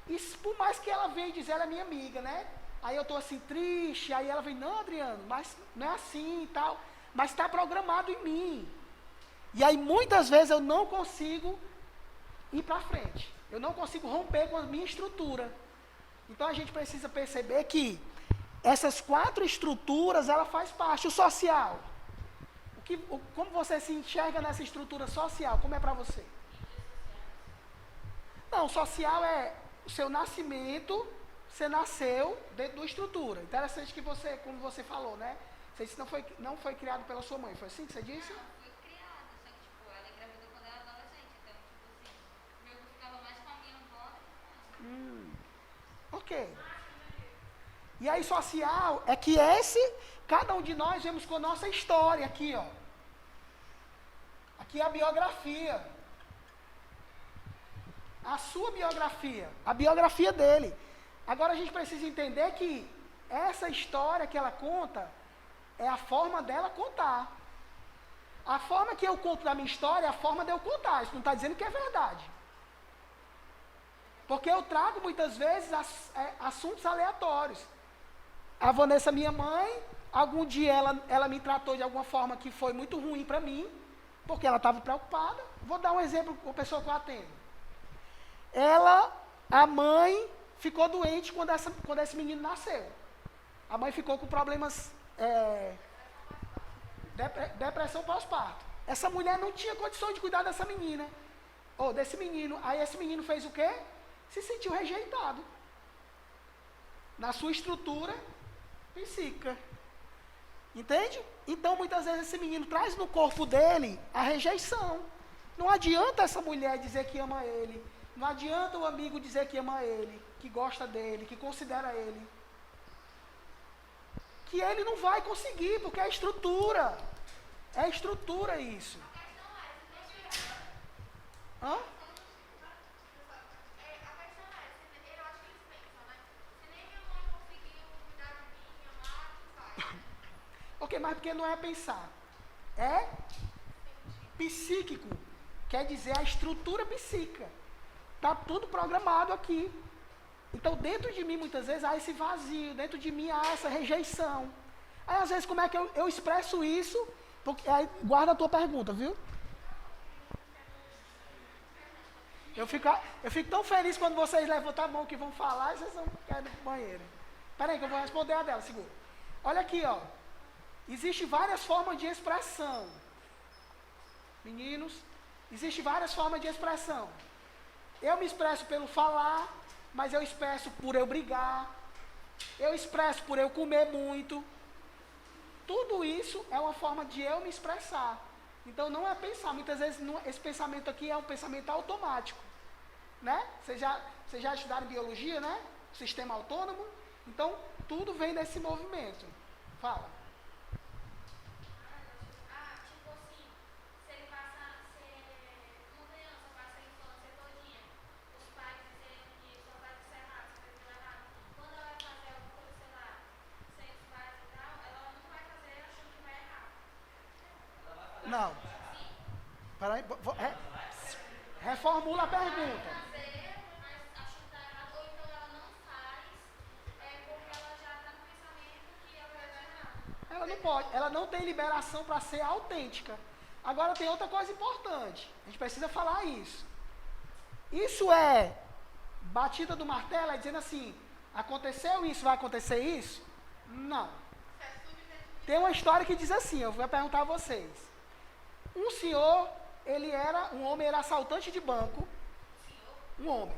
E por mais que ela venha dizer, ela é minha amiga, né? Aí eu estou assim, triste, aí ela vem, não, Adriano, mas não é assim e tal. Mas está programado em mim. E aí muitas vezes eu não consigo ir para frente. Eu não consigo romper com a minha estrutura. Então a gente precisa perceber que essas 4 estruturas, ela faz parte. O social. como você se enxerga nessa estrutura social? Como é para você? Não, social é o seu nascimento, você nasceu dentro de uma estrutura. Interessante que você, como você falou, né? Você disse que não foi criado pela sua mãe, foi assim que você disse? Não, fui criada, só que, tipo, ela engravidou quando era adolescente, então, tipo assim, meu que ficava mais com a minha avó do que com ela. Ok. E aí, social é que cada um de nós vemos com a nossa história aqui, ó. Aqui é a biografia. A sua biografia, a biografia dele. Agora a gente precisa entender que essa história que ela conta é a forma dela contar. A forma que eu conto da minha história é a forma de eu contar. Isso não está dizendo que é verdade. Porque eu trago muitas vezes assuntos aleatórios. A Vanessa, minha mãe, algum dia ela me tratou de alguma forma que foi muito ruim para mim, porque ela estava preocupada. Vou dar um exemplo com a pessoa que eu atendo. A mãe, ficou doente quando esse menino nasceu. A mãe ficou com problemas, depressão pós-parto. Essa mulher não tinha condições de cuidar dessa menina, ou desse menino. Aí esse menino fez o quê? Se sentiu rejeitado na sua estrutura psíquica. Entende? Então, muitas vezes, esse menino traz no corpo dele a rejeição. Não adianta essa mulher dizer que ama ele. Não adianta o amigo dizer que ama ele, que gosta dele, que considera ele. Que ele não vai conseguir, porque é estrutura. É estrutura isso. Hã? Ok, mas porque não é pensar. É psíquico. Quer dizer a estrutura psíquica. Está tudo programado aqui. Então, dentro de mim, muitas vezes, há esse vazio. Dentro de mim, há essa rejeição. Aí, às vezes, como é que eu expresso isso? Porque, aí, guarda a tua pergunta, viu? Eu fico tão feliz quando vocês levantam a mão que vão falar e vocês vão cair no banheiro. Espera aí que eu vou responder a dela, segura. Olha aqui, ó. Existem várias formas de expressão. Meninos, existem várias formas de expressão. Eu me expresso pelo falar, mas eu expresso por eu brigar. Eu expresso por eu comer muito. Tudo isso é uma forma de eu me expressar. Então não é pensar. Muitas vezes esse pensamento aqui é um pensamento automático. Né? Vocês já estudaram biologia, né? Sistema autônomo. Então tudo vem desse movimento. Fala. Tipo assim, se ele passa, uma criança passa a infância todinha, os pais dizendo que só vai ser errado, só vai ser errado. Quando ela vai fazer alguma coisa, sei lá, sem os pais e tal, ela não vai fazer achando que vai errar. Não. Peraí, reformula a pergunta. Fazer, mas achando que tá errado, ou então ela não faz, porque ela já tá no pensamento que ela vai dar errado. Ela não pode, ela não tem liberação para ser autêntica. Agora tem outra coisa importante. A gente precisa falar isso. Isso é batida do martelo, é dizendo assim, aconteceu isso, vai acontecer isso? Não. Tem uma história que diz assim, eu vou perguntar a vocês. Um senhor, um homem era assaltante de banco. Um homem.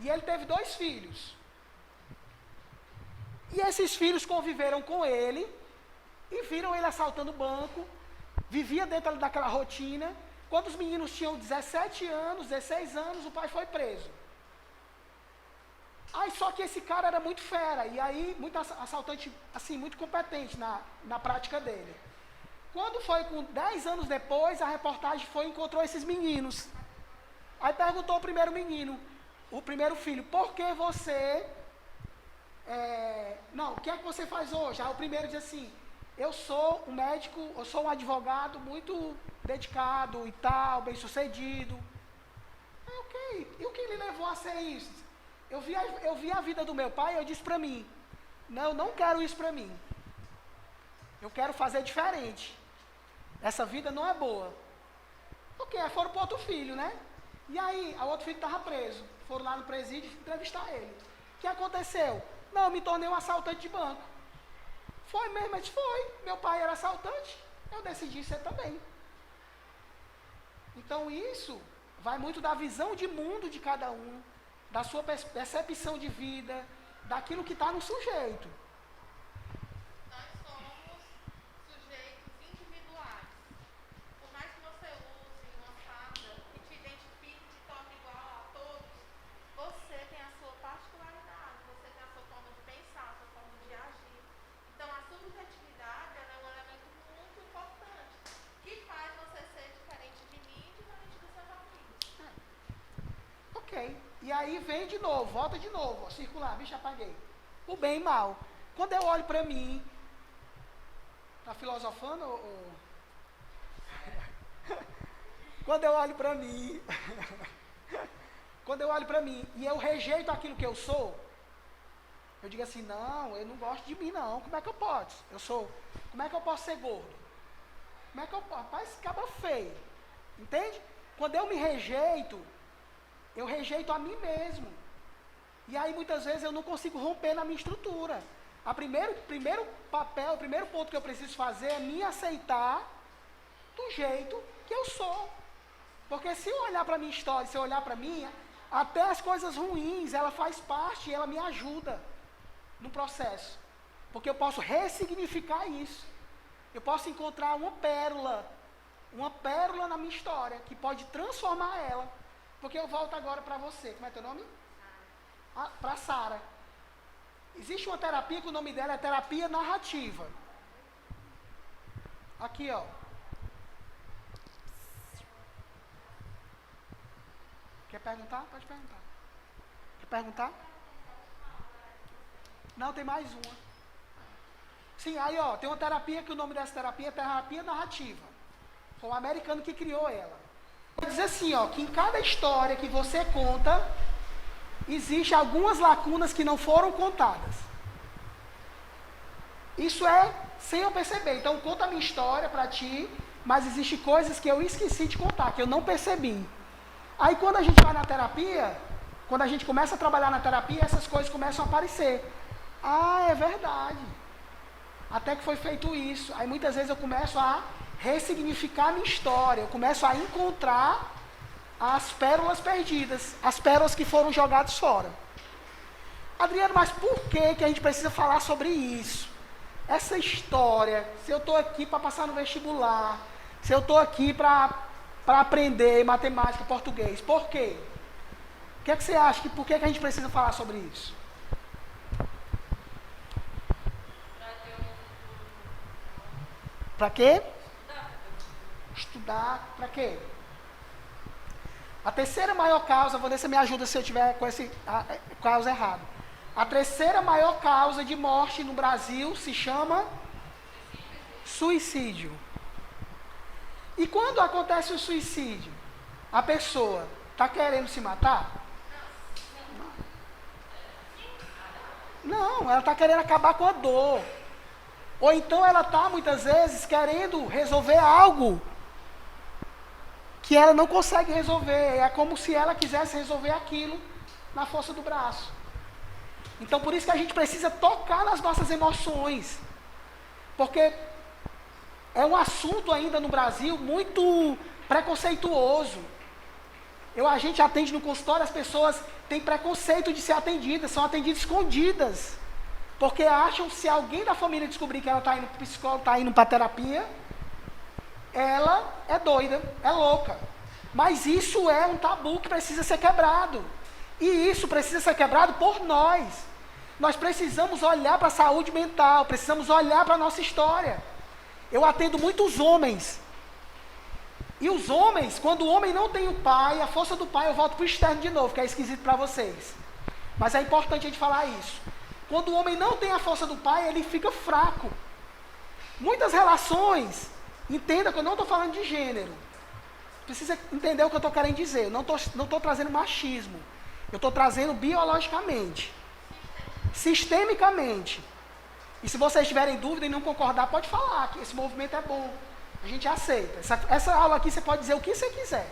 E ele teve 2 filhos. E esses filhos conviveram com ele e viram ele assaltando o banco, vivia dentro daquela rotina. Quando os meninos tinham 17 anos, 16 anos, o pai foi preso. Aí só que esse cara era muito fera, e aí muito assaltante, assim, muito competente na prática dele. Quando foi com 10 anos depois, a reportagem encontrou esses meninos. Aí perguntou ao primeiro menino, o primeiro filho, por que você... o que é que você faz hoje? Aí o primeiro diz assim, eu sou um médico, eu sou um advogado muito dedicado e tal, bem sucedido. Ok, e o que lhe levou a ser isso? Eu vi a vida do meu pai e eu disse para mim, não, eu não quero isso para mim. Eu quero fazer diferente. Essa vida não é boa. Ok, aí foram para outro filho, né? E aí, o outro filho estava preso. Foram lá no presídio entrevistar ele. O que aconteceu? Não, eu me tornei um assaltante de banco. Foi mesmo? Mas foi. Meu pai era assaltante. eu decidi ser também. Então isso vai muito da visão de mundo de cada um, da sua percepção de vida, daquilo que está no sujeito. Nós somos sujeitos individuais. Por mais que você use uma farda que te identifique de forma igual a todos, você tem a sua particularidade, você tem a sua forma de pensar, a sua forma de agir. Então a subjetividade ela é um elemento muito importante, que faz você ser diferente de mim e diferente dos seus amigos. Ok. E aí vem de novo, volta de novo, ó, circular, bicho, apaguei. O bem e mal. Quando eu olho para mim, tá filosofando ou... Quando eu olho para mim, quando eu olho para mim e eu rejeito aquilo que eu sou, eu digo assim, não, eu não gosto de mim não, como é que eu posso? Como é que eu posso ser gordo? Como é que eu posso? Rapaz, esse cabra feio, entende? Quando eu me rejeito, eu rejeito a mim mesmo. E aí muitas vezes eu não consigo romper na minha estrutura. O primeiro ponto que eu preciso fazer é me aceitar do jeito que eu sou. Porque se eu olhar para a minha história, se eu olhar para mim, até as coisas ruins, ela faz parte, ela me ajuda no processo. Porque eu posso ressignificar isso. Eu posso encontrar uma pérola na minha história, que pode transformar ela. Porque eu volto agora para você. Como é teu nome? Para Sara. Existe uma terapia que o nome dela é terapia narrativa. Aqui, ó. Quer perguntar? Pode perguntar. Quer perguntar? Não, tem mais uma. Sim, aí, ó, tem uma terapia que o nome dessa terapia é terapia narrativa. Foi um americano que criou ela. Diz assim, ó, que em cada história que você conta, existe algumas lacunas que não foram contadas. Isso é sem eu perceber. Então, conta a minha história para ti, mas existem coisas que eu esqueci de contar, que eu não percebi. Aí, quando a gente vai na terapia, quando a gente começa a trabalhar na terapia, essas coisas começam a aparecer. Ah, é verdade. Até que foi feito isso. Aí, muitas vezes, eu começo a ressignificar a minha história, eu começo a encontrar as pérolas perdidas, as pérolas que foram jogadas fora. Adriano, mas por que a gente precisa falar sobre isso? Essa história, se eu estou aqui para passar no vestibular, se eu estou aqui para aprender matemática e português, por quê? O que é que você acha? Por que a gente precisa falar sobre isso? Para quê? Estudar para quê? A terceira maior causa, Vanessa me ajuda se eu tiver com esse causa errado. A terceira maior causa de morte no Brasil se chama suicídio. E quando acontece o suicídio, a pessoa está querendo se matar? Não, ela está querendo acabar com a dor. Ou então ela está, muitas vezes, querendo resolver algo que ela não consegue resolver. É como se ela quisesse resolver aquilo na força do braço. Então, por isso que a gente precisa tocar nas nossas emoções. Porque é um assunto ainda no Brasil muito preconceituoso. A gente atende no consultório, as pessoas têm preconceito de ser atendidas, são atendidas escondidas. Porque acham que se alguém da família descobrir que ela está indo para o psicólogo, está indo para a terapia, ela é doida, é louca. Mas isso é um tabu que precisa ser quebrado. E isso precisa ser quebrado por nós. Nós precisamos olhar para a saúde mental, precisamos olhar para a nossa história. Eu atendo muitos homens. E os homens, quando o homem não tem o pai, a força do pai, eu volto para o externo de novo, que é esquisito para vocês. Mas é importante a gente falar isso. Quando o homem não tem a força do pai, ele fica fraco. Muitas relações, entenda que eu não estou falando de gênero. Precisa entender o que eu estou querendo dizer. Eu não estou trazendo machismo. Eu estou trazendo biologicamente. Sistemicamente. E se vocês tiverem dúvida e não concordar, pode falar que esse movimento é bom. A gente aceita. Essa aula aqui você pode dizer o que você quiser.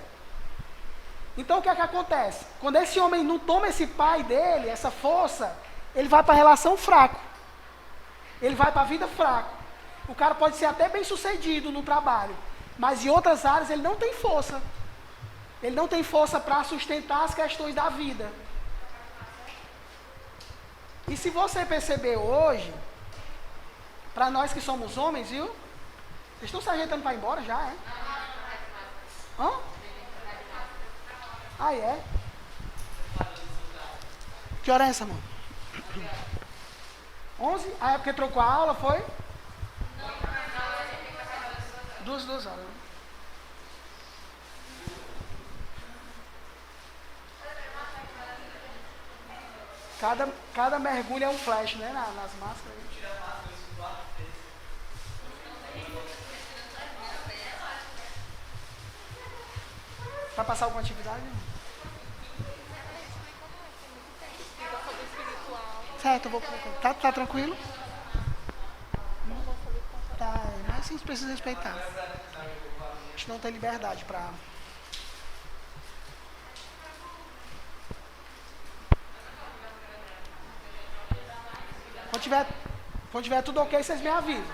Então o que é que acontece? Quando esse homem não toma esse pai dele, essa força, ele vai para a relação fraco. Ele vai para a vida fraco. O cara pode ser até bem sucedido no trabalho, mas em outras áreas ele não tem força. Ele não tem força para sustentar as questões da vida. E se você perceber hoje, para nós que somos homens, viu? Vocês estão se ajeitando para ir embora já, é? Hã? Ah, é? Que hora é essa, mano? 11? Ah, é porque trocou a aula, foi? Duas horas. Cada mergulho é um flash, né? Nas máscaras. Vai passar alguma atividade? Certo, eu vou. Tá tranquilo? Tá, mas sim, precisa respeitar. A gente não tem liberdade pra. Quando tiver tudo ok, vocês me avisam.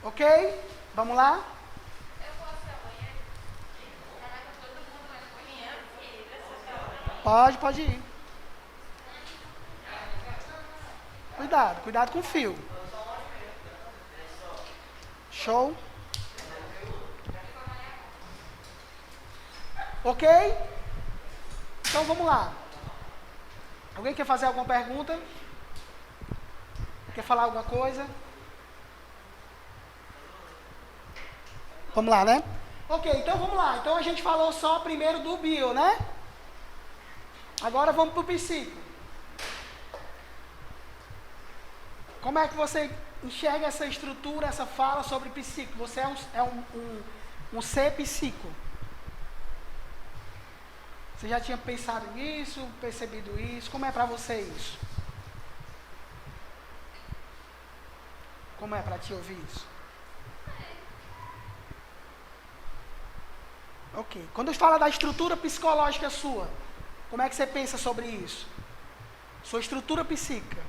Ok? Vamos lá? Pode ir. Cuidado com o fio. Show? Ok? Então vamos lá. Alguém quer fazer alguma pergunta? Quer falar alguma coisa? Vamos lá, né? Ok, então vamos lá. Então a gente falou só primeiro do bio, né? Agora vamos para o psico. Como é que você enxerga essa estrutura, essa fala sobre psico? Você é um ser psico. Você já tinha pensado nisso, percebido isso? Como é para você isso? Como é para ti ouvir isso? Ok. Quando eu falo da estrutura psicológica sua, como é que você pensa sobre isso? Sua estrutura psíquica.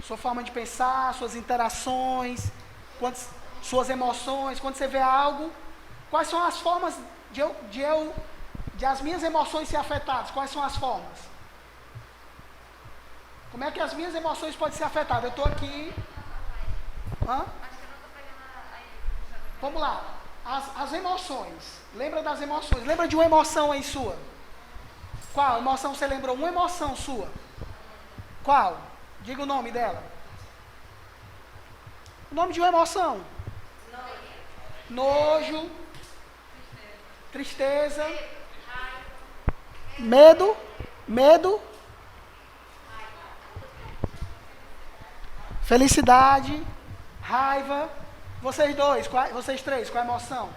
Sua forma de pensar, suas interações, suas emoções. Quando você vê algo, quais são as formas de as minhas emoções ser afetadas? Quais são as formas? Como é que as minhas emoções podem ser afetadas? Eu estou aqui. Hã? Vamos lá. As emoções. Lembra das emoções. Lembra de uma emoção aí sua? Qual emoção você lembrou? Uma emoção sua. Qual? Diga o nome dela. O nome de uma emoção. Nojo. Tristeza. Medo. Felicidade. Raiva. Vocês três, qual é a emoção?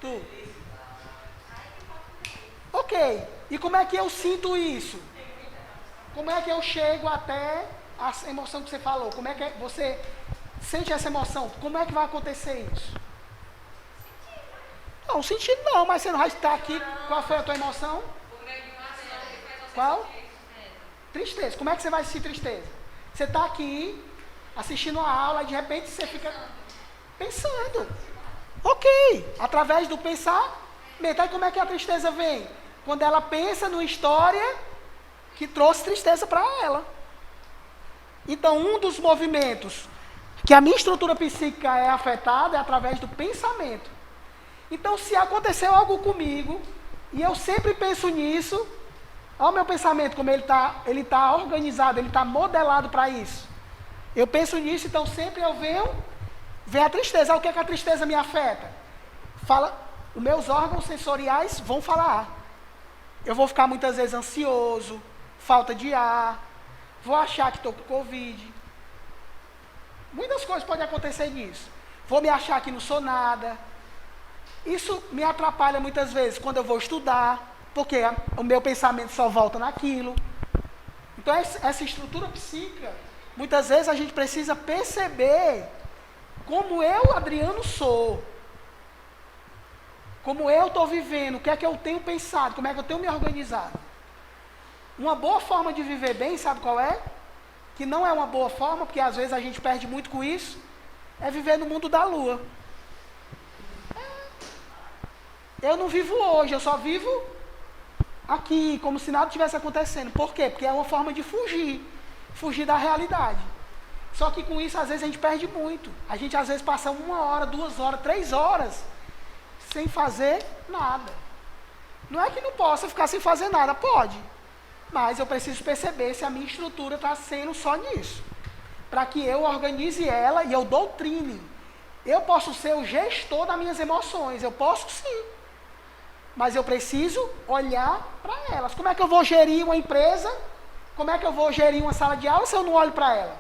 Tu. Ok. E como é que eu sinto isso? Como é que eu chego até a emoção que você falou? Como é que você sente essa emoção? Como é que vai acontecer isso? Não, sentindo não, mas você não vai estar aqui. Qual foi a tua emoção? Qual? Tristeza. Como é que você vai sentir tristeza? Você está aqui assistindo a aula e de repente você fica pensando. Ok. Através do pensamento. Aí como é que a tristeza vem? Quando ela pensa numa história que trouxe tristeza para ela. Então, um dos movimentos que a minha estrutura psíquica é afetada é através do pensamento. Então, se aconteceu algo comigo e eu sempre penso nisso, olha o meu pensamento, como ele tá organizado, ele está modelado para isso. Eu penso nisso, então sempre eu venho a tristeza. O que é que a tristeza me afeta? Os meus órgãos sensoriais vão falar. Eu vou ficar muitas vezes ansioso, falta de ar, vou achar que estou com Covid. Muitas coisas podem acontecer nisso. Vou me achar que não sou nada. Isso me atrapalha muitas vezes quando eu vou estudar, porque o meu pensamento só volta naquilo. Então, essa estrutura psíquica, muitas vezes a gente precisa perceber como eu, Adriano, sou. Como eu estou vivendo, o que é que eu tenho pensado, como é que eu tenho me organizado. Uma boa forma de viver bem, sabe qual é? Que não é uma boa forma, porque às vezes a gente perde muito com isso, é viver no mundo da lua. Eu não vivo hoje, eu só vivo aqui, como se nada tivesse acontecendo. Por quê? Porque é uma forma de fugir da realidade. Só que com isso, às vezes, a gente perde muito. A gente, às vezes, passa 1 hora, 2 horas, 3 horas sem fazer nada. Não é que não possa ficar sem fazer nada, pode. Mas eu preciso perceber se a minha estrutura está sendo só nisso. Para que eu organize ela e eu doutrine. Eu posso ser o gestor das minhas emoções, eu posso sim. Mas eu preciso olhar para elas. Como é que eu vou gerir uma empresa? Como é que eu vou gerir uma sala de aula se eu não olho para ela?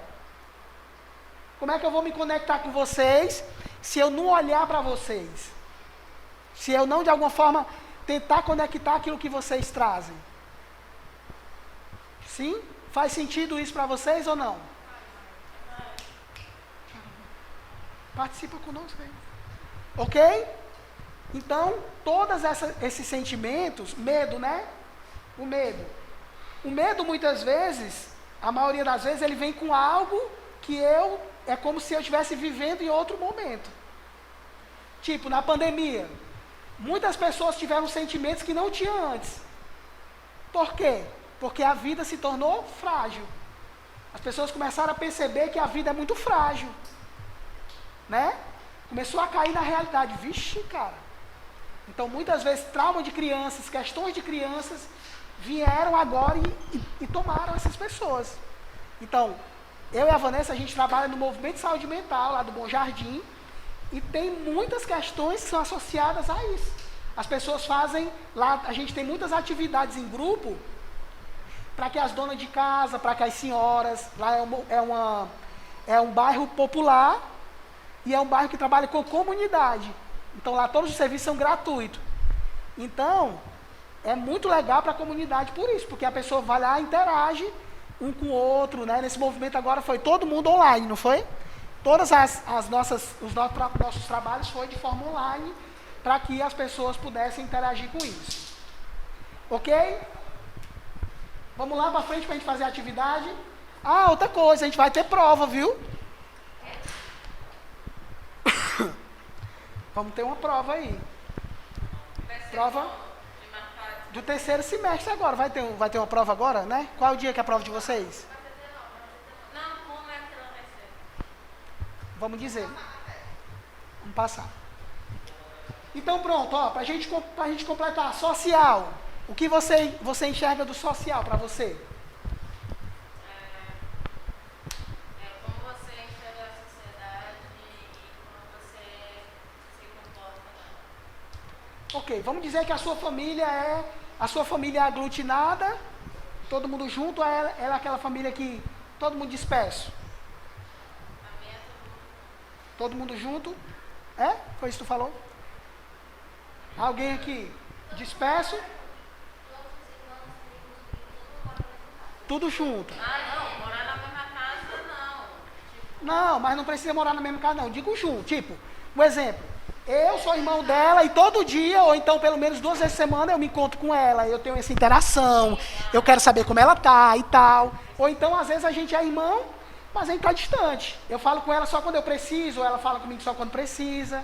Como é que eu vou me conectar com vocês se eu não olhar para vocês? Se eu não, de alguma forma, tentar conectar aquilo que vocês trazem? Sim? Faz sentido isso para vocês ou não? Participa conosco aí. Ok? Então, todos esses sentimentos, medo, né? O medo. O medo, muitas vezes, a maioria das vezes, ele vem com algo que é como se eu estivesse vivendo em outro momento. Tipo, na pandemia, muitas pessoas tiveram sentimentos que não tinham antes. Por quê? Porque a vida se tornou frágil. As pessoas começaram a perceber que a vida é muito frágil. Né? Começou a cair na realidade. Vixe, cara. Então, muitas vezes, trauma de crianças, questões de crianças, vieram agora e tomaram essas pessoas. Então, eu e a Vanessa, a gente trabalha no movimento de saúde mental, lá do Bom Jardim, e tem muitas questões que são associadas a isso. As pessoas fazem, lá a gente tem muitas atividades em grupo, para que as donas de casa, para que as senhoras, lá é um bairro popular, e é um bairro que trabalha com comunidade. Então lá todos os serviços são gratuitos. Então, é muito legal para a comunidade por isso, porque a pessoa vai lá e interage um com o outro, né? Nesse movimento agora foi todo mundo online, não foi? Todas os nossos trabalhos foi de forma online, para que as pessoas pudessem interagir com isso. Ok? Vamos lá para frente para a gente fazer a atividade. Ah, outra coisa, a gente vai ter prova, viu? Vamos ter uma prova aí. Prova do terceiro semestre agora. Vai ter uma prova agora, né? Qual é o dia que é a prova de vocês? Não, como é que ela vai ser? Vamos dizer. Vamos passar. Então pronto, ó, pra gente completar. Social. O que você enxerga do social para você? Como você enxerga a sociedade e como você se comporta nela. Ok, vamos dizer que a sua família é aglutinada, todo mundo junto, ou ela é aquela família que todo mundo disperso? A minha é Todo mundo junto? É? Foi isso que tu falou? Alguém aqui? Disperso? Tudo junto. não, morar na mesma casa não. Não, mas não precisa morar na mesma casa não. Digo junto. Tipo, um exemplo. Eu sou irmão dela e todo dia, ou então pelo menos 2 vezes por semana, eu me encontro com ela. Eu tenho essa interação. Eu quero saber como ela tá e tal. Ou então, às vezes, a gente é irmão, mas a gente tá distante. Eu falo com ela só quando eu preciso, ou ela fala comigo só quando precisa.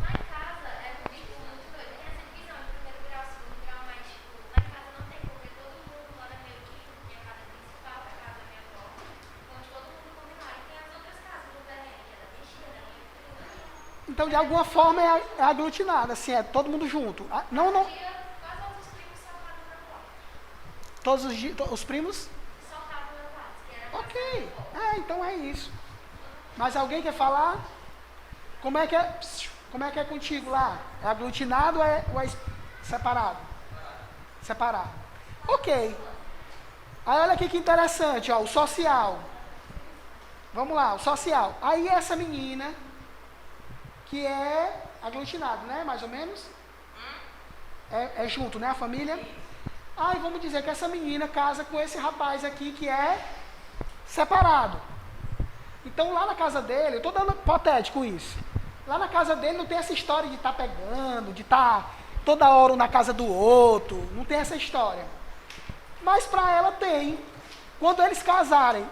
Lá em casa é muito doido. Tem essa divisão de primeiro grau, segundo grau, mas tipo, lá em casa não tem, porque todo mundo mora meio que minha casa principal, a casa da minha avó, onde todo mundo combinado. E tem as outras casas do terreno, que é da minha tia, da minha prima. Então, de alguma forma, é aglutinado, assim, é todo mundo junto. Ah, não. Quase todos os primos são casa da avó. Todos os primos? Só casa da avó, que era a casa Ok. da avó. Então é isso. Mas alguém quer falar? Como é que é contigo lá? É aglutinado ou é separado? Separado. Ok. Aí olha aqui que interessante, ó, o social. Vamos lá, o social. Aí essa menina, que é aglutinado, né? Mais ou menos? É junto, né? A família. Aí vamos dizer que essa menina casa com esse rapaz aqui que é separado. Então lá na casa dele, eu estou dando hipotético isso. Lá na casa dele não tem essa história de estar pegando, de estar toda hora um na casa do outro. Não tem essa história. Mas para ela tem. Quando eles casarem,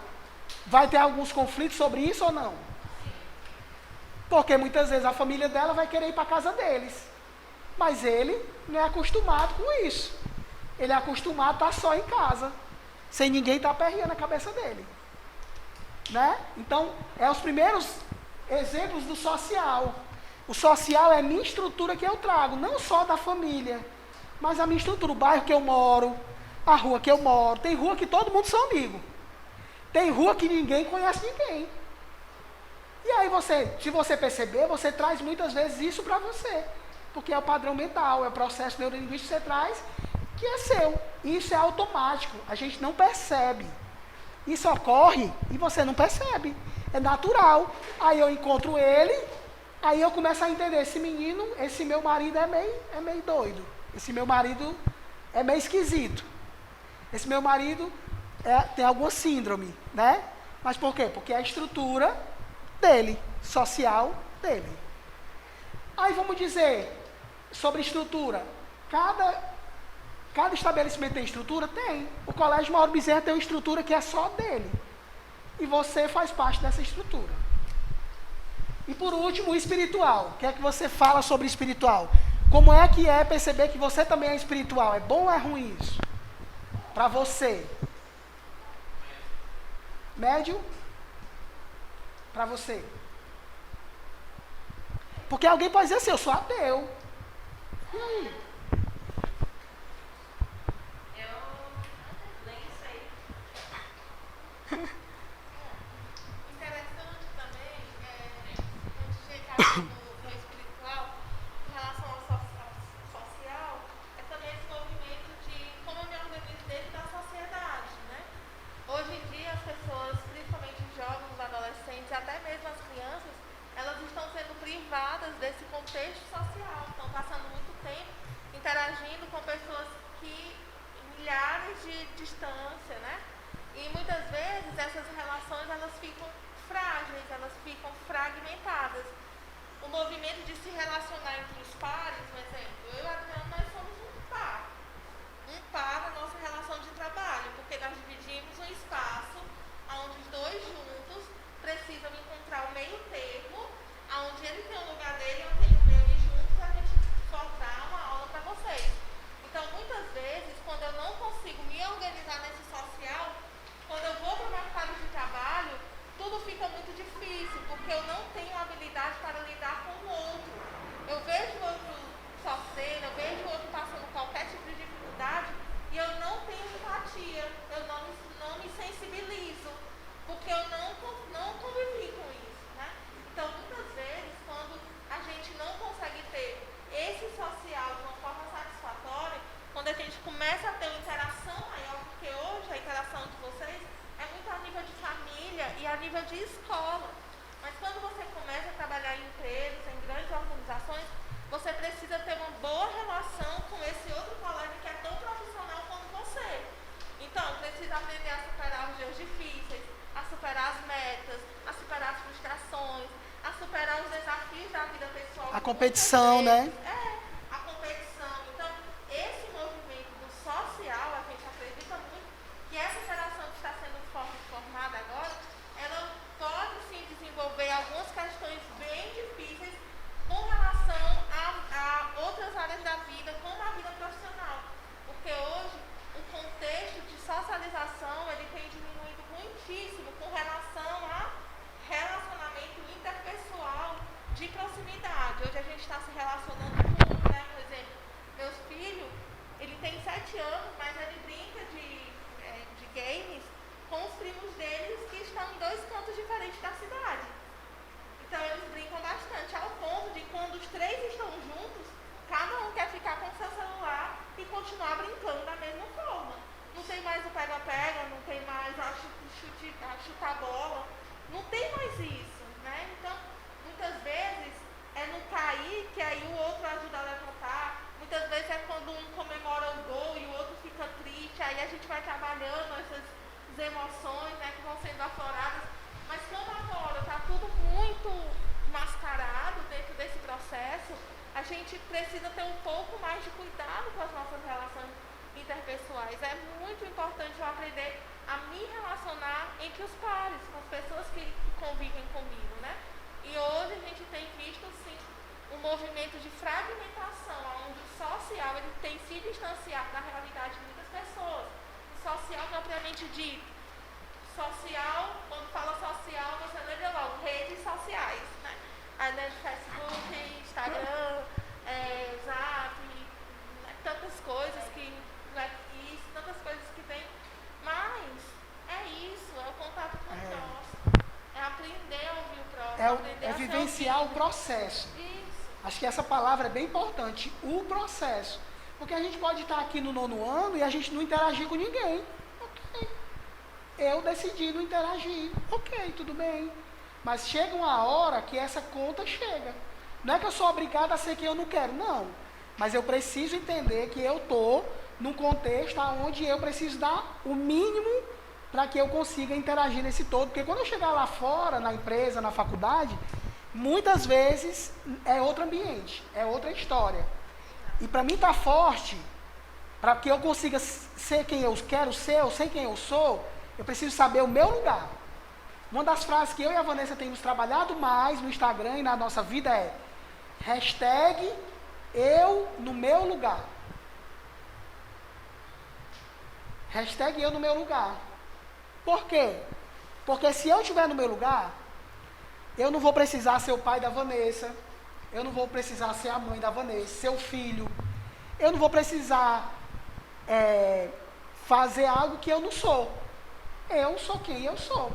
vai ter alguns conflitos sobre isso ou não? Porque muitas vezes a família dela vai querer ir para a casa deles. Mas ele não é acostumado com isso. Ele é acostumado a estar só em casa, sem ninguém estar aperreando a cabeça dele. Né? Então, é os primeiros exemplos do social. O social é a minha estrutura que eu trago, não só da família, mas a minha estrutura, o bairro que eu moro, a rua que eu moro. Tem rua que todo mundo são amigos. Tem rua que ninguém conhece ninguém. E aí se você perceber, você traz muitas vezes isso para você. Porque é o padrão mental, é o processo neurolinguístico que você traz, que é seu. Isso é automático, a gente não percebe. Isso ocorre e você não percebe. É natural. Aí eu encontro ele, aí eu começo a entender, esse menino, esse meu marido é meio doido. Esse meu marido é meio esquisito. Esse meu marido tem alguma síndrome, né? Mas por quê? Porque é a estrutura dele, social dele. Aí vamos dizer, sobre estrutura. Cada estabelecimento tem estrutura? Tem. O Colégio Mauro Bezerra tem uma estrutura que é só dele. E você faz parte dessa estrutura. E por último, o espiritual. O que é que você fala sobre espiritual? Como é que é perceber que você também é espiritual? É bom ou é ruim isso? Para você. Médio? Para você. Porque alguém pode dizer assim, eu sou ateu. E aí? Eu nem sei. Interessante também, antes de entrar no espiritual, em relação ao social, é também esse movimento de como eu me organizo dentro da sociedade, né? Hoje em dia as pessoas, principalmente os jovens, os adolescentes, até mesmo as crianças, elas estão sendo privadas desse contexto social, estão passando muito tempo interagindo com pessoas que milhares de distância, né? E muitas vezes essas relações elas ficam frágeis, elas ficam fragmentadas. O movimento de se relacionar entre os pares, por exemplo, eu e a Adriana, nós somos um par na nossa relação de trabalho, porque nós dividimos um espaço onde os dois juntos precisam encontrar o meio termo, onde ele tem um lugar dele, eu tenho o meu, e juntos a gente soltar uma aula para vocês. Então, muitas vezes, quando eu não consigo me organizar nesse social, quando eu vou para o mercado de trabalho, tudo fica muito difícil, porque eu não tenho habilidade para lidar com o outro. Eu vejo o outro sofrendo, eu vejo o outro passando qualquer tipo de dificuldade, e eu não tenho empatia, eu não me sensibilizo, porque eu não convivi com isso, né? Então, muitas vezes, quando a gente não consegue ter esse social de uma forma satisfatória, quando a gente começa a ter uma interação maior, porque hoje a interação de vocês é muito a nível de família e a nível de escola. Mas quando você começa a trabalhar em empresas, em grandes organizações, você precisa ter uma boa relação com esse outro colega que é tão profissional quanto você. Então, precisa aprender a superar os dias difíceis, a superar as metas, a superar as frustrações, a superar os desafios da vida pessoal. A competição, né? A competição. Então, esse movimento do social, a gente acredita muito que essa geração que está sendo formada agora, ela pode sim desenvolver algumas questões bem difíceis com relação a outras áreas da vida, como a vida profissional. Porque hoje, o contexto de socialização, ele tem diminuído muitíssimo com relação a relacionamento interpessoal de proximidade. Hoje a gente está se relacionando com, né, por exemplo, meu filho, ele tem 7 anos, mas ele brinca de games com os primos deles que estão em 2 cantos diferentes da cidade. Então eles brincam bastante, ao ponto de quando os 3 estão juntos, cada um quer ficar com o seu celular e continuar brincando da mesma forma. Não tem mais o pega-pega, não tem mais a chutar bola, não tem mais isso, né? Então, muitas vezes é no cair que aí o outro ajuda a levantar, muitas vezes é quando um comemora o gol e o outro fica triste. que aí a gente vai trabalhando essas emoções, né, que vão sendo afloradas, mas como agora está tudo muito mascarado dentro desse processo, a gente precisa ter um pouco mais de cuidado com as nossas relações interpessoais. É muito importante eu aprender a me relacionar entre os pares, com as pessoas que convivem comigo, né? E hoje a gente tem visto, sim, um movimento de fragmentação, onde o social ele tem se distanciado da realidade de muitas pessoas. O social propriamente dito. Social, quando fala social, você lembra logo, redes sociais, né? Aí né, Facebook, Instagram, Zap, né, tantas coisas que, né, isso, tantas coisas que tem. Mas é isso, é o contato com o próximo. É aprender a ouvir o próximo, aprender É a ser vivenciar o ouvido. processo. Isso. Acho que essa palavra é bem importante, o processo. Porque a gente pode estar aqui no 9º ano e a gente não interagir com ninguém. Ok. Eu decidi não interagir. Ok, tudo bem. Mas chega uma hora que essa conta chega. Não é que eu sou obrigado a ser quem eu não quero, não. Mas eu preciso entender que eu estou num contexto onde eu preciso dar o mínimo para que eu consiga interagir nesse todo. Porque quando eu chegar lá fora, na empresa, na faculdade, muitas vezes é outro ambiente, é outra história. E para mim estar forte, para que eu consiga ser quem eu quero ser, eu sei quem eu sou, eu preciso saber o meu lugar. Uma das frases que eu e a Vanessa temos trabalhado mais no Instagram e na nossa vida é #eu no meu lugar. #eu no meu lugar. Por quê? Porque se eu estiver no meu lugar, eu não vou precisar ser o pai da Vanessa, eu não vou precisar ser a mãe da Vanessa, ser o filho. Eu não vou precisar fazer algo que eu não sou. Eu sou quem eu sou.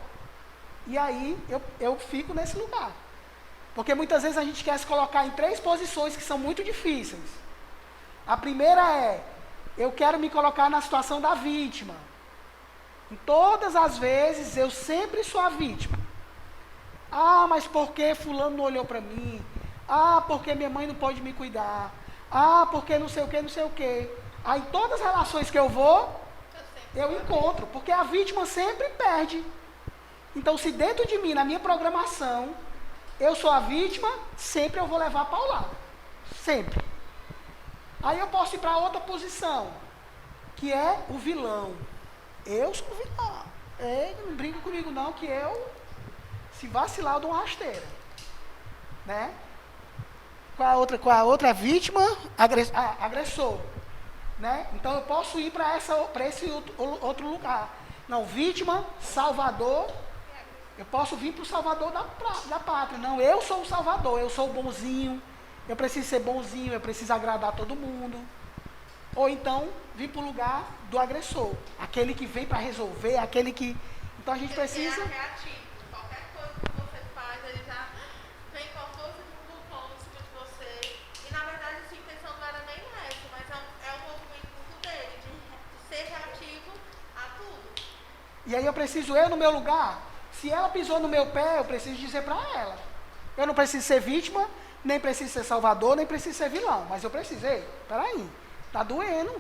E aí eu fico nesse lugar. Porque muitas vezes a gente quer se colocar em 3 posições que são muito difíceis. A primeira é, eu quero me colocar na situação da vítima. Em todas as vezes eu sempre sou a vítima. Ah, mas por que fulano não olhou para mim? Ah, porque minha mãe não pode me cuidar. Ah, porque não sei o que, não sei o que. Aí todas as relações que eu vou, eu encontro. Porque a vítima sempre perde. Então, se dentro de mim, na minha programação, eu sou a vítima, sempre eu vou levar para o lado. Sempre. Aí eu posso ir para outra posição, que é o vilão. Eu sou o vilão. Não brinca comigo não, que eu, se vacilar, eu dou uma rasteira. Né? Qual a outra vítima? Agressor. Né? Então eu posso ir para esse outro lugar. Não, vítima, salvador. Eu posso vir para o salvador da pátria. Não, eu sou o salvador, eu sou o bonzinho. Eu preciso ser bonzinho, eu preciso agradar todo mundo. Ou então, vir para o lugar do agressor. Aquele que vem para resolver, aquele que... Então a gente precisa... Ele é reativo. Qualquer coisa que você faz, ele já vem com a força de um vulcão em cima de você. E na verdade a sua intenção não era nem essa, mas é um movimento muito dele, de ser reativo a tudo. E aí eu preciso, eu no meu lugar, se ela pisou no meu pé, eu preciso dizer para ela. Eu não preciso ser vítima, nem preciso ser salvador, nem preciso ser vilão. Mas eu precisei. Peraí, tá doendo.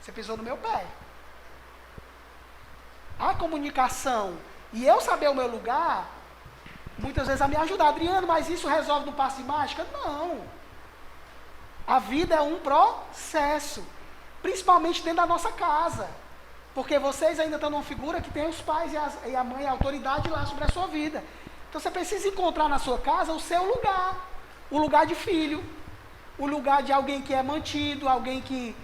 Você pisou no meu pé. A comunicação e eu saber o meu lugar, muitas vezes a me ajudar. Adriano, mas isso resolve no passe de mágica? Não. A vida é um processo. Principalmente dentro da nossa casa. Porque vocês ainda estão numa figura que tem os pais e a mãe, a autoridade lá sobre a sua vida. Então você precisa encontrar na sua casa o seu lugar. O lugar de filho. O lugar de alguém que é mantido, alguém que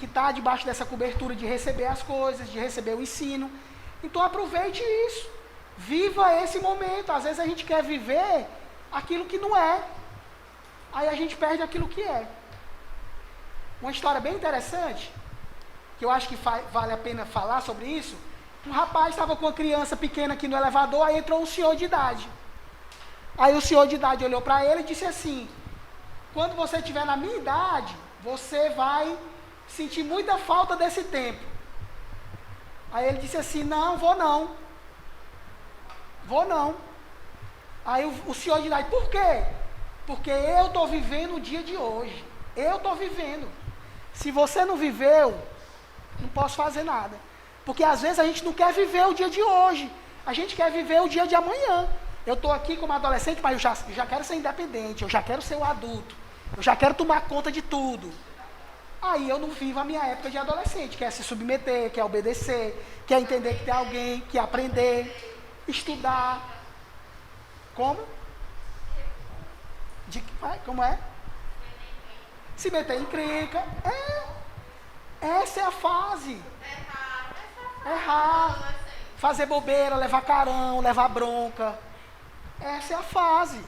está debaixo dessa cobertura de receber as coisas, de receber o ensino. Então aproveite isso. Viva esse momento. Às vezes a gente quer viver aquilo que não é. Aí a gente perde aquilo que é. Uma história bem interessante, que eu acho que vale a pena falar sobre isso. Um rapaz estava com uma criança pequena aqui no elevador, aí entrou um senhor de idade. Aí o senhor de idade olhou para ele e disse assim, quando você estiver na minha idade, você vai sentir muita falta desse tempo. Aí ele disse assim, não, vou não. Vou não. Aí o senhor de idade, por quê? Porque eu estou vivendo o dia de hoje. Eu estou vivendo. Se você não viveu, Não posso fazer nada. Porque às vezes a gente não quer viver o dia de hoje. A gente quer viver o dia de amanhã. Eu estou aqui como adolescente, mas eu já quero ser independente, eu já quero ser um adulto, eu já quero tomar conta de tudo. Aí eu não vivo a minha época de adolescente, quer se submeter, quer obedecer, quer entender que tem alguém, quer aprender, estudar. Como? Como é? Se meter em encrenca. Essa é a fase. Errar. Fazer bobeira, levar carão, levar bronca. Essa é a fase.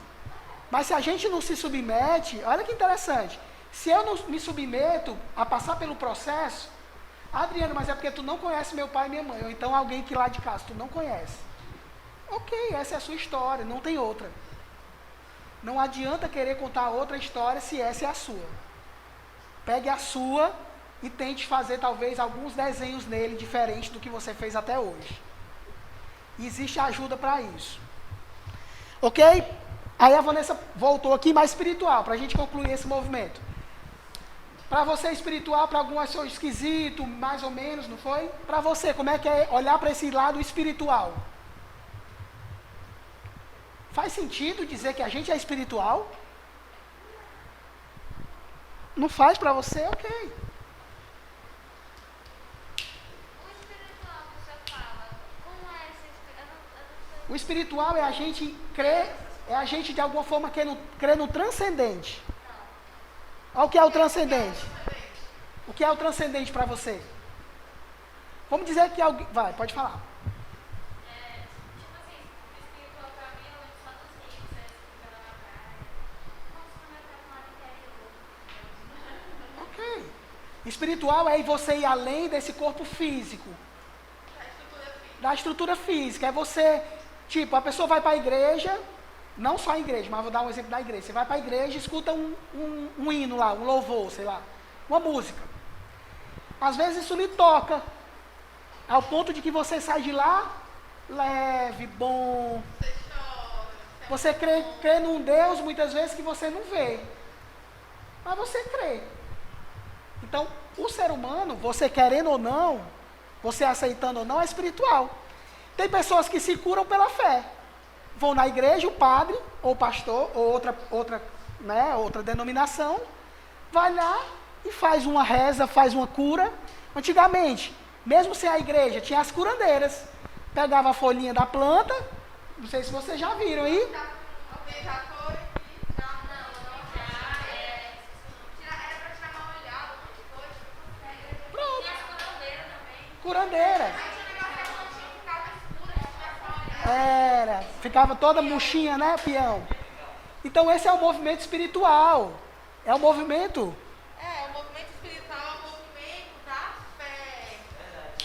Mas se a gente não se submete, olha que interessante. Se eu não me submeto a passar pelo processo, Adriano, mas é porque tu não conhece meu pai e minha mãe, ou então alguém que lá de casa tu não conhece. Ok, essa é a sua história, não tem outra. Não adianta querer contar outra história se essa é a sua. Pegue a sua e tente fazer talvez alguns desenhos nele diferentes do que você fez até hoje. E existe ajuda para isso. Ok? Aí a Vanessa voltou aqui mais espiritual, para a gente concluir esse movimento. Para você espiritual, para alguns achou esquisito, mais ou menos, não foi? Para você, como é que é olhar para esse lado espiritual? Faz sentido dizer que a gente é espiritual? Não faz para você? Ok. O espiritual que você fala, como é esse espiritual? O espiritual é a gente crer, é a gente de alguma forma crer no transcendente. Olha o que é o transcendente. O que é o transcendente para você? Vamos dizer que alguém... Vai, pode falar. Tipo assim, o espiritual pra mim é só dos ricos, né? Fica lá na praia. Nossa, como é que é no interior? Ok. Espiritual é você ir além desse corpo físico. Da estrutura física. É você, tipo, a pessoa vai para a igreja, não só a igreja, mas vou dar um exemplo da igreja. Você vai para a igreja e escuta um hino lá, um louvor, sei lá, uma música. Às vezes isso lhe toca, ao ponto de que você sai de lá leve, bom. Você crê num Deus, muitas vezes, que você não vê. Mas você crê. Então, o ser humano, você querendo ou não, você aceitando ou não, é espiritual. Tem pessoas que se curam pela fé. Vão na igreja, o padre, ou o pastor, ou outra denominação, vai lá e faz uma reza, faz uma cura. Antigamente, mesmo sem a igreja, tinha as curandeiras. Pegava a folhinha da planta, não sei se vocês já viram aí. Alguém já foi? Não, já é. Era pra tirar mal olhado, depois. Pronto, E as curandeiras também. curandeira. Aí tinha um negócio que a plantinha ficava escura, a gente tivesse mal olhado. Era, ficava toda murchinha, né, peão? Então esse é o movimento espiritual. É o movimento. O movimento espiritual é o movimento da fé.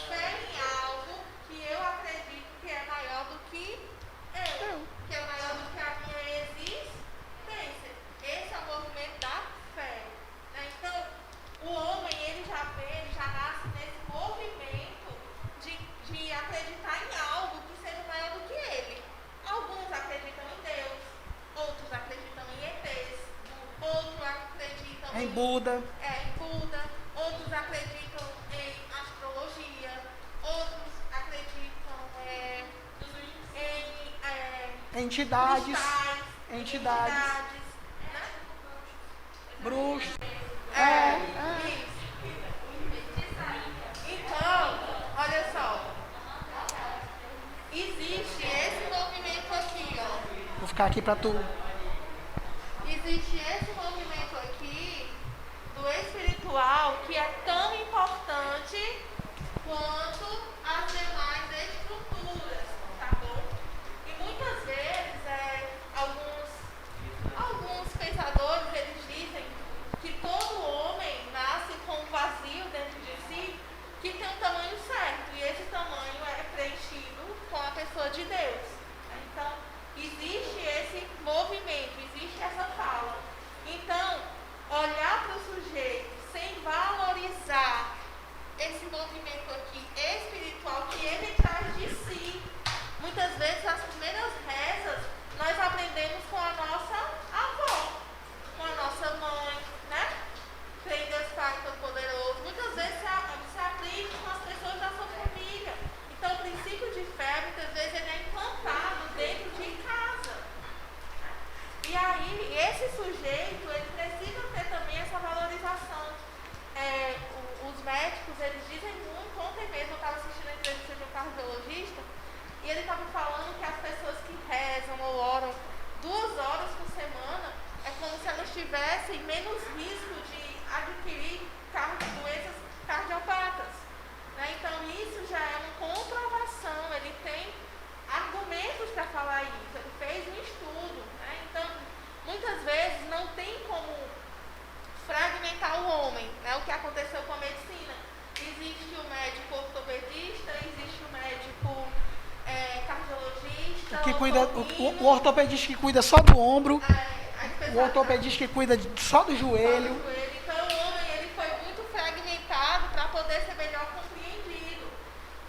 Fé em algo que eu acredito que é maior do que eu, que é maior do que a minha existência. Esse é o movimento da fé. Né? Então, o homem, ele já nasce nesse movimento de acreditar em algo que seja maior do que ele. Alguns acreditam em Deus, outros acreditam em ETs, outros acreditam Em Buda. em Buda, outros acreditam em astrologia, outros acreditam em Entidades. cristais, Entidades. né? Bruxos. Isso. Então, olha só, existe esse movimento aqui, ó. Vou ficar aqui para tu. Existe esse movimento aqui do espiritual que é tão importante quanto as demais estruturas, tá bom? E muitas vezes alguns pensadores eles dizem que todo homem nasce com um vazio dentro de si que tem um tamanho certo e esse tamanho é preenchido com a pessoa de Deus. Então, existe esse movimento, existe essa fala. Então, olhar para o sujeito sem valorizar esse movimento aqui espiritual estava falando que as pessoas que rezam ou oram 2 horas por semana é como se elas tivessem menos risco de adquirir doenças cardiopatas. Né? Então, isso já é uma comprovação, ele tem argumentos para falar isso, ele fez um estudo. Né? Então, muitas vezes não tem como fragmentar o homem, né? O que aconteceu com a medicina. Existe o médico ortopedista, existe o médico cardiologista, Que cuida, o ortopedista que cuida só do ombro, o ortopedista que cuida só do joelho. Então o homem ele foi muito fragmentado para poder ser melhor compreendido.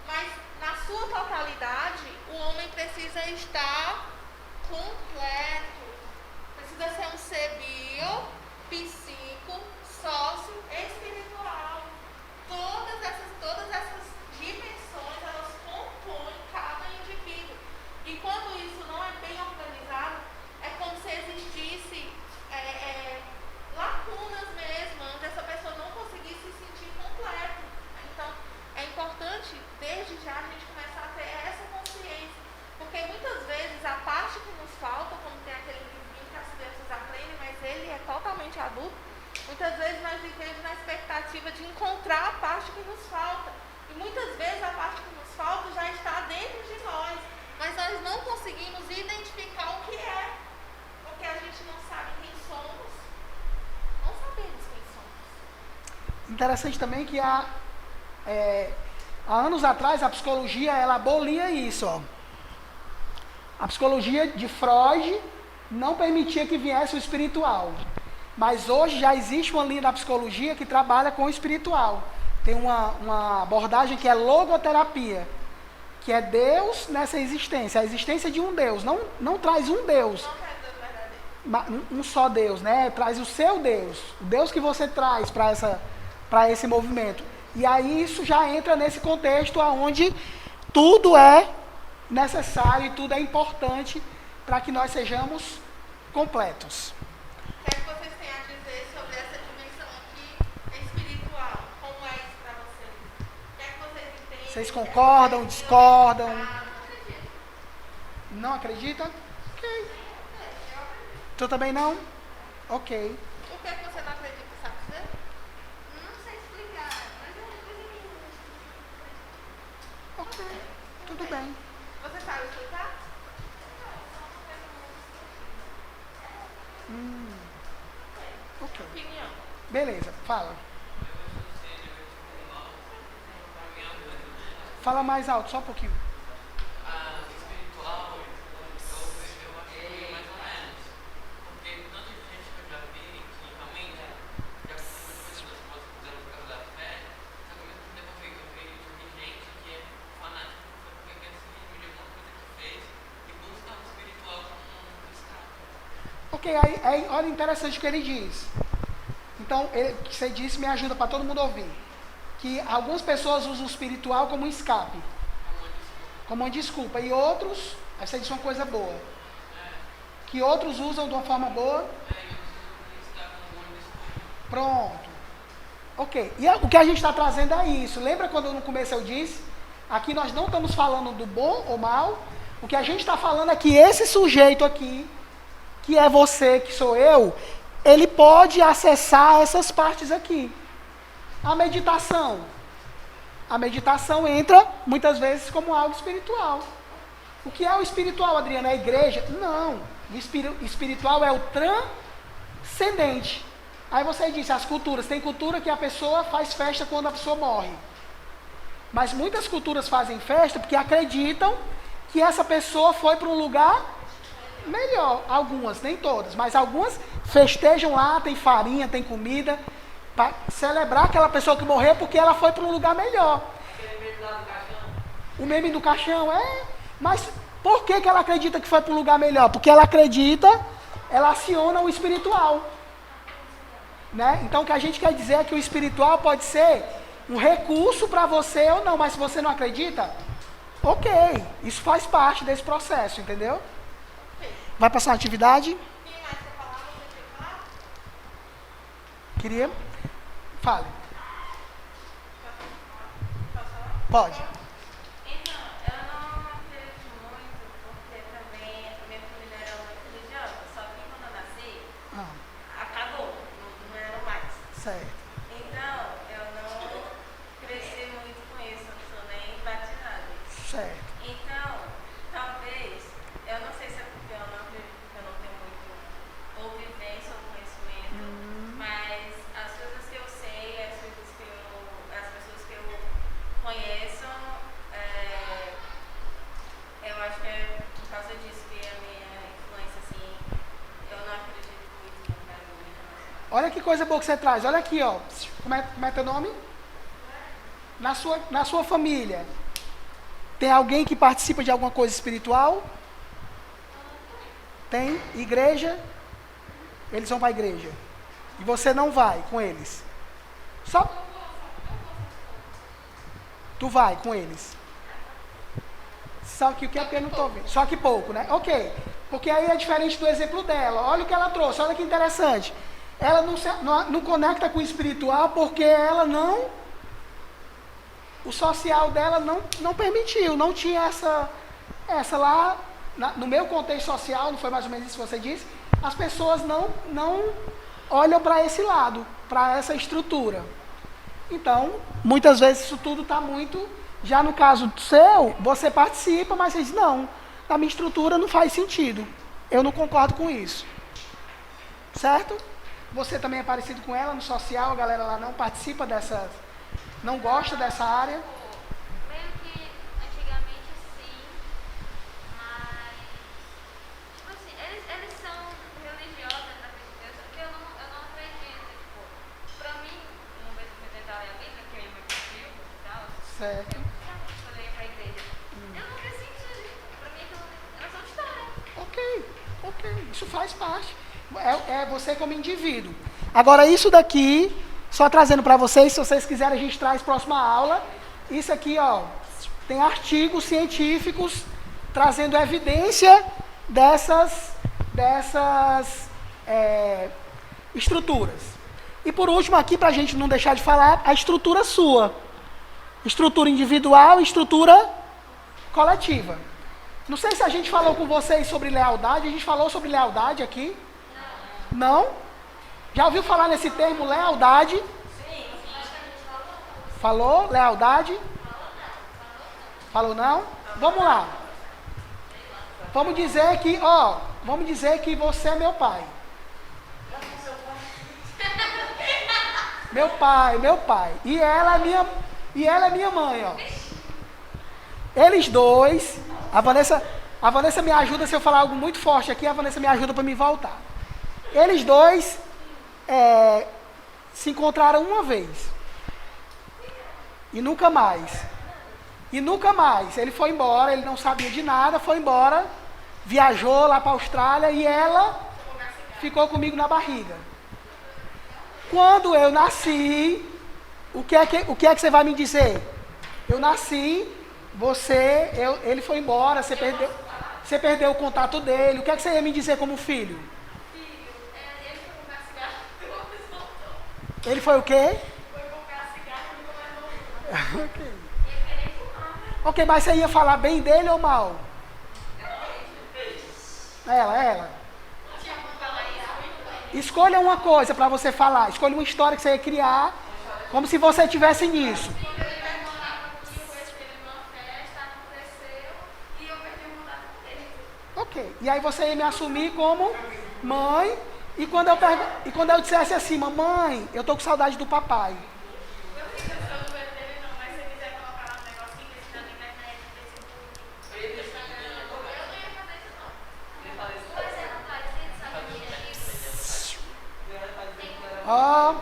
Mas na sua totalidade, o homem precisa estar completo. Precisa ser um ser bio, psíquico, sócio, espiritual. Todas essas dimensões, elas compõem cada indivíduo. E quando isso não é bem organizado, é como se existisse lacunas mesmo, onde essa pessoa não conseguisse se sentir completo. Então, é importante, desde já, a gente começar a ter essa consciência. Porque muitas vezes a parte que nos falta, como tem aquele livrinho que as crianças aprendem, mas ele é totalmente adulto, muitas vezes nós vivemos na expectativa de encontrar a parte que nos falta. E muitas vezes a parte que nos falta já está dentro de nós, mas nós não conseguimos identificar o que é, porque a gente não sabe quem somos. Não sabemos quem somos. Interessante também que há anos atrás a psicologia ela abolia isso. Ó. A psicologia de Freud não permitia que viesse o espiritual. Mas hoje já existe uma linha da psicologia que trabalha com o espiritual. Tem uma abordagem que é logoterapia, que é Deus nessa existência, a existência de um Deus. Não traz um Deus, um só Deus, né? Traz o seu Deus, o Deus que você traz para esse movimento. E aí isso já entra nesse contexto onde tudo é necessário e tudo é importante para que nós sejamos completos. O que é que vocês têm a dizer sobre essa dimensão aqui espiritual? Como é isso para vocês? O que é que vocês entendem? Vocês concordam, discordam? Não acredito. Não acredita? Ok. Tu também não? Ok. O que é que você não acredita, sabe dizer? Não sei explicar, mas é uma coisa que Ok. Tudo bem. Você sabe explicar? Ok. Opinião. Beleza, fala. Fala mais alto, só um pouquinho. Espiritual, eu acho mais ou menos. Porque tanta gente que eu já vi que realmente já muitas pessoas fizeram por causa da fé, só que ao mesmo tempo eu vi gente que é fanática porque quer se redimir de alguma coisa que fez e busca o espiritual como um escape. Ok, aí olha interessante o que ele diz. Então, o que você disse me ajuda para todo mundo ouvir. Que algumas pessoas usam o espiritual como um escape, como uma desculpa. E outros, aí você disse uma coisa boa, que outros usam de uma forma boa. Pronto. Ok. E o que a gente está trazendo é isso. Lembra quando no começo eu disse? Aqui nós não estamos falando do bom ou mal. O que a gente está falando é que esse sujeito aqui, que é você, que sou eu, ele pode acessar essas partes aqui. A meditação. A meditação entra, muitas vezes, como algo espiritual. O que é o espiritual, Adriana? É a igreja? Não. O espiritual é o transcendente. Aí você disse, as culturas. Tem cultura que a pessoa faz festa quando a pessoa morre. Mas muitas culturas fazem festa porque acreditam que essa pessoa foi para um lugar melhor. Algumas, nem todas, mas algumas festejam lá, tem farinha, tem comida, para celebrar aquela pessoa que morreu porque ela foi para um lugar melhor. O meme do caixão é... Mas por que ela acredita que foi para um lugar melhor? Porque ela acredita, ela aciona o espiritual. Né? Então o que a gente quer dizer é que o espiritual pode ser um recurso para você ou não, mas se você não acredita, ok, isso faz parte desse processo, entendeu? Vai passar uma atividade? Quem mais quer falar? Você quer falar? Queria? Fale. Pode. Então, eu não acredito muito Certo. Então, eu não cresci muito com isso, eu não sou nem batizada. Certo. Então, talvez, eu não sei se é porque eu não acredito que eu não tenho muito ou vivência ou conhecimento, mas as coisas que eu sei, as pessoas que eu conheço, eu acho que é por causa disso que a minha influência, assim, eu não acredito muito no caminho internacional. Olha que coisa boa que você traz. Olha aqui, ó. Como é teu nome? Na sua família, tem alguém que participa de alguma coisa espiritual? Tem? Igreja? Eles vão para a igreja. E você não vai com eles. Só. Tu vai com eles. Só que o que é perguntou? Só que pouco, né? Ok. Porque aí é diferente do exemplo dela. Olha o que ela trouxe, olha que interessante. Ela não conecta com o espiritual porque ela não. O social dela não permitiu, não tinha essa lá. No meu contexto social, não foi mais ou menos isso que você disse, as pessoas não olham para esse lado, para essa estrutura. Então, muitas vezes isso tudo está muito. Já no caso seu, você participa, mas você diz, não, na minha estrutura não faz sentido. Eu não concordo com isso. Certo? Você também é parecido com ela no social, a galera lá não participa dessas. Não gosta dessa área. Meio que antigamente sim, mas tipo assim, eles são religiosos através de Deus, porque eu não acredito, tipo, pra mim, uma vez que eu tentar ler a Bíblia, que eu ia me perfil e tal, Certo. eu leio pra igreja. Eu nunca senti, pra mim é uma história. Ok. Isso faz parte. É você como indivíduo. Agora, isso daqui, só trazendo para vocês, se vocês quiserem, a gente traz próxima aula. Isso aqui, ó, tem artigos científicos trazendo evidência dessas estruturas. E por último, aqui, para a gente não deixar de falar, a estrutura sua. Estrutura individual e estrutura coletiva. Não sei se a gente falou com vocês sobre lealdade. A gente falou sobre lealdade aqui? Não? Já ouviu falar nesse termo lealdade? Sim. Falou? Lealdade? Falou não? Vamos lá. Vamos dizer que você é meu pai. Meu pai. E ela é minha mãe, ó. Eles dois, a Vanessa me ajuda se eu falar algo muito forte aqui, a Vanessa me ajuda para me voltar. Eles dois se encontraram uma vez. E nunca mais. Ele foi embora, ele não sabia de nada, foi embora, viajou lá para a Austrália e ela ficou comigo na barriga. Quando eu nasci, o que é que você vai me dizer? Eu nasci, ele foi embora, você perdeu o contato dele, o que é que você ia me dizer como filho? Ele foi comprar cigarro e nunca mais voltou. Ele foi o quê? Foi comprar cigarro e nunca mais voltou. Ok. Ele queria fumar, né? Ok, mas você ia falar bem dele ou mal? Ela. Tinha como falar isso? Escolha uma coisa para você falar. Escolha uma história que você ia criar, como se você estivesse nisso. Quando ele vai morar comigo, eu conheci ele numa festa, aconteceu, e eu perdi o contato com ele. Ok. E aí você ia me assumir como mãe. E quando eu dissesse assim, mamãe, eu tô com saudade do papai. Eu fiz o seu número dele, não, mas se você quiser colocar lá um negocinho que está na internet, no Facebook, eu não ia fazer isso, não. Pois é, rapaz, você sabe que é isso? Ó,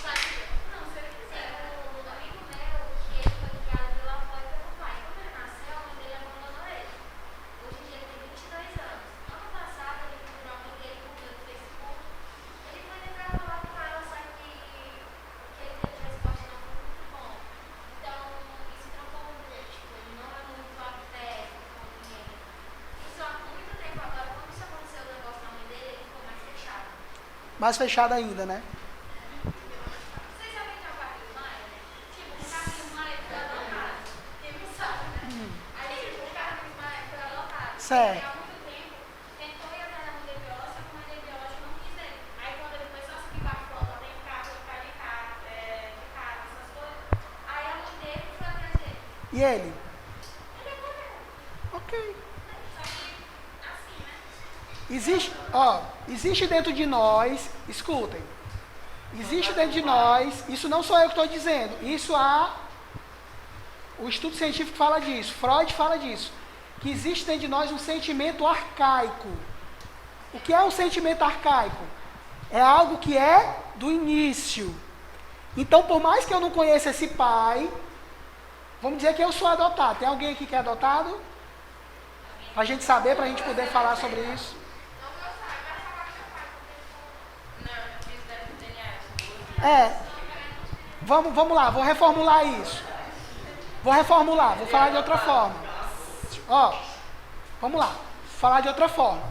Não, se ele quiser. Um amigo meu, que ele foi criado pela avó e pelo pai. Quando ele nasceu, a mãe dele abandonou ele. Hoje em dia ele tem 22 anos. Ano passado, ele procurou a mãe dele por meio do Facebook. Ele foi tentar falar com ela, só que o que ele teve de resposta não foi muito bom. Então, isso transformou ele. Tipo, ele não é muito aberto com ninguém. Isso há muito tempo agora, quando isso aconteceu o negócio na mãe dele, ele ficou mais fechado. mais fechada ainda, né? Vocês sabem que é o Carlinhos Maia? Tipo, o Carlinhos Maia foi adotado. Quem não sabe, né? Aí, tipo, o Carlinhos Maia foi adotado. Certo. Ele, há muito tempo, tentou ir atrás da mãe dele biológica, só que a mãe dele biológica não quis ele. Aí, quando ele começou a subir pra fora, tem um carro, ele caiu E ele? Ok. Existe dentro de nós, escutem, existe dentro de nós, isso não sou eu que estou dizendo, o estudo científico fala disso, Freud fala disso, que existe dentro de nós um sentimento arcaico. O que é um sentimento arcaico? É algo que é do início. Então, por mais que eu não conheça esse pai, vamos dizer que eu sou adotado. Tem alguém aqui que é adotado? Para a gente saber, para a gente poder falar sobre isso. Vamos lá, vou reformular isso. Vou falar de outra forma. Vamos lá, falar de outra forma.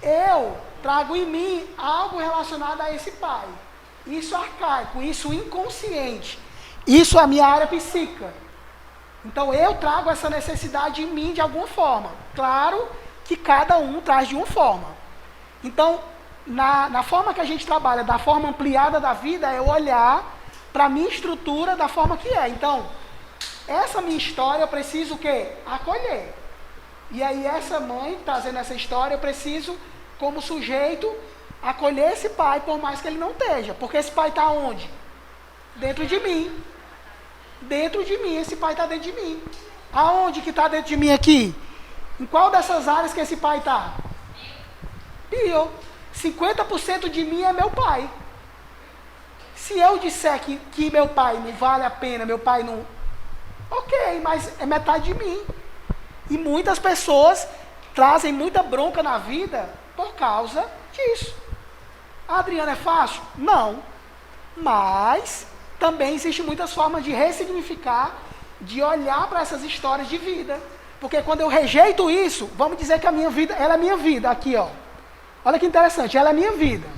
Eu trago em mim algo relacionado a esse pai. Isso arcaico, isso inconsciente. Isso é a minha área psíquica. Então eu trago essa necessidade em mim de alguma forma. Claro que cada um traz de uma forma. Então, na forma que a gente trabalha, da forma ampliada da vida, é eu olhar para a minha estrutura da forma que é. Então, essa minha história eu preciso o quê? Acolher. E aí essa mãe, trazendo essa história, eu preciso, como sujeito, acolher esse pai, por mais que ele não esteja. Porque esse pai está onde? Dentro de mim. Dentro de mim, esse pai está dentro de mim. Aonde que está dentro de mim aqui? Em qual dessas áreas que esse pai está? Bio. 50% de mim é meu pai. Se eu disser que meu pai não vale a pena, meu pai não... Ok, mas é metade de mim. E muitas pessoas trazem muita bronca na vida por causa disso. A Adriana é fácil? Não. Mas também existem muitas formas de ressignificar, de olhar para essas histórias de vida. Porque quando eu rejeito isso, vamos dizer que a minha vida, ela é minha vida, aqui ó. Olha que interessante, ela é minha vida.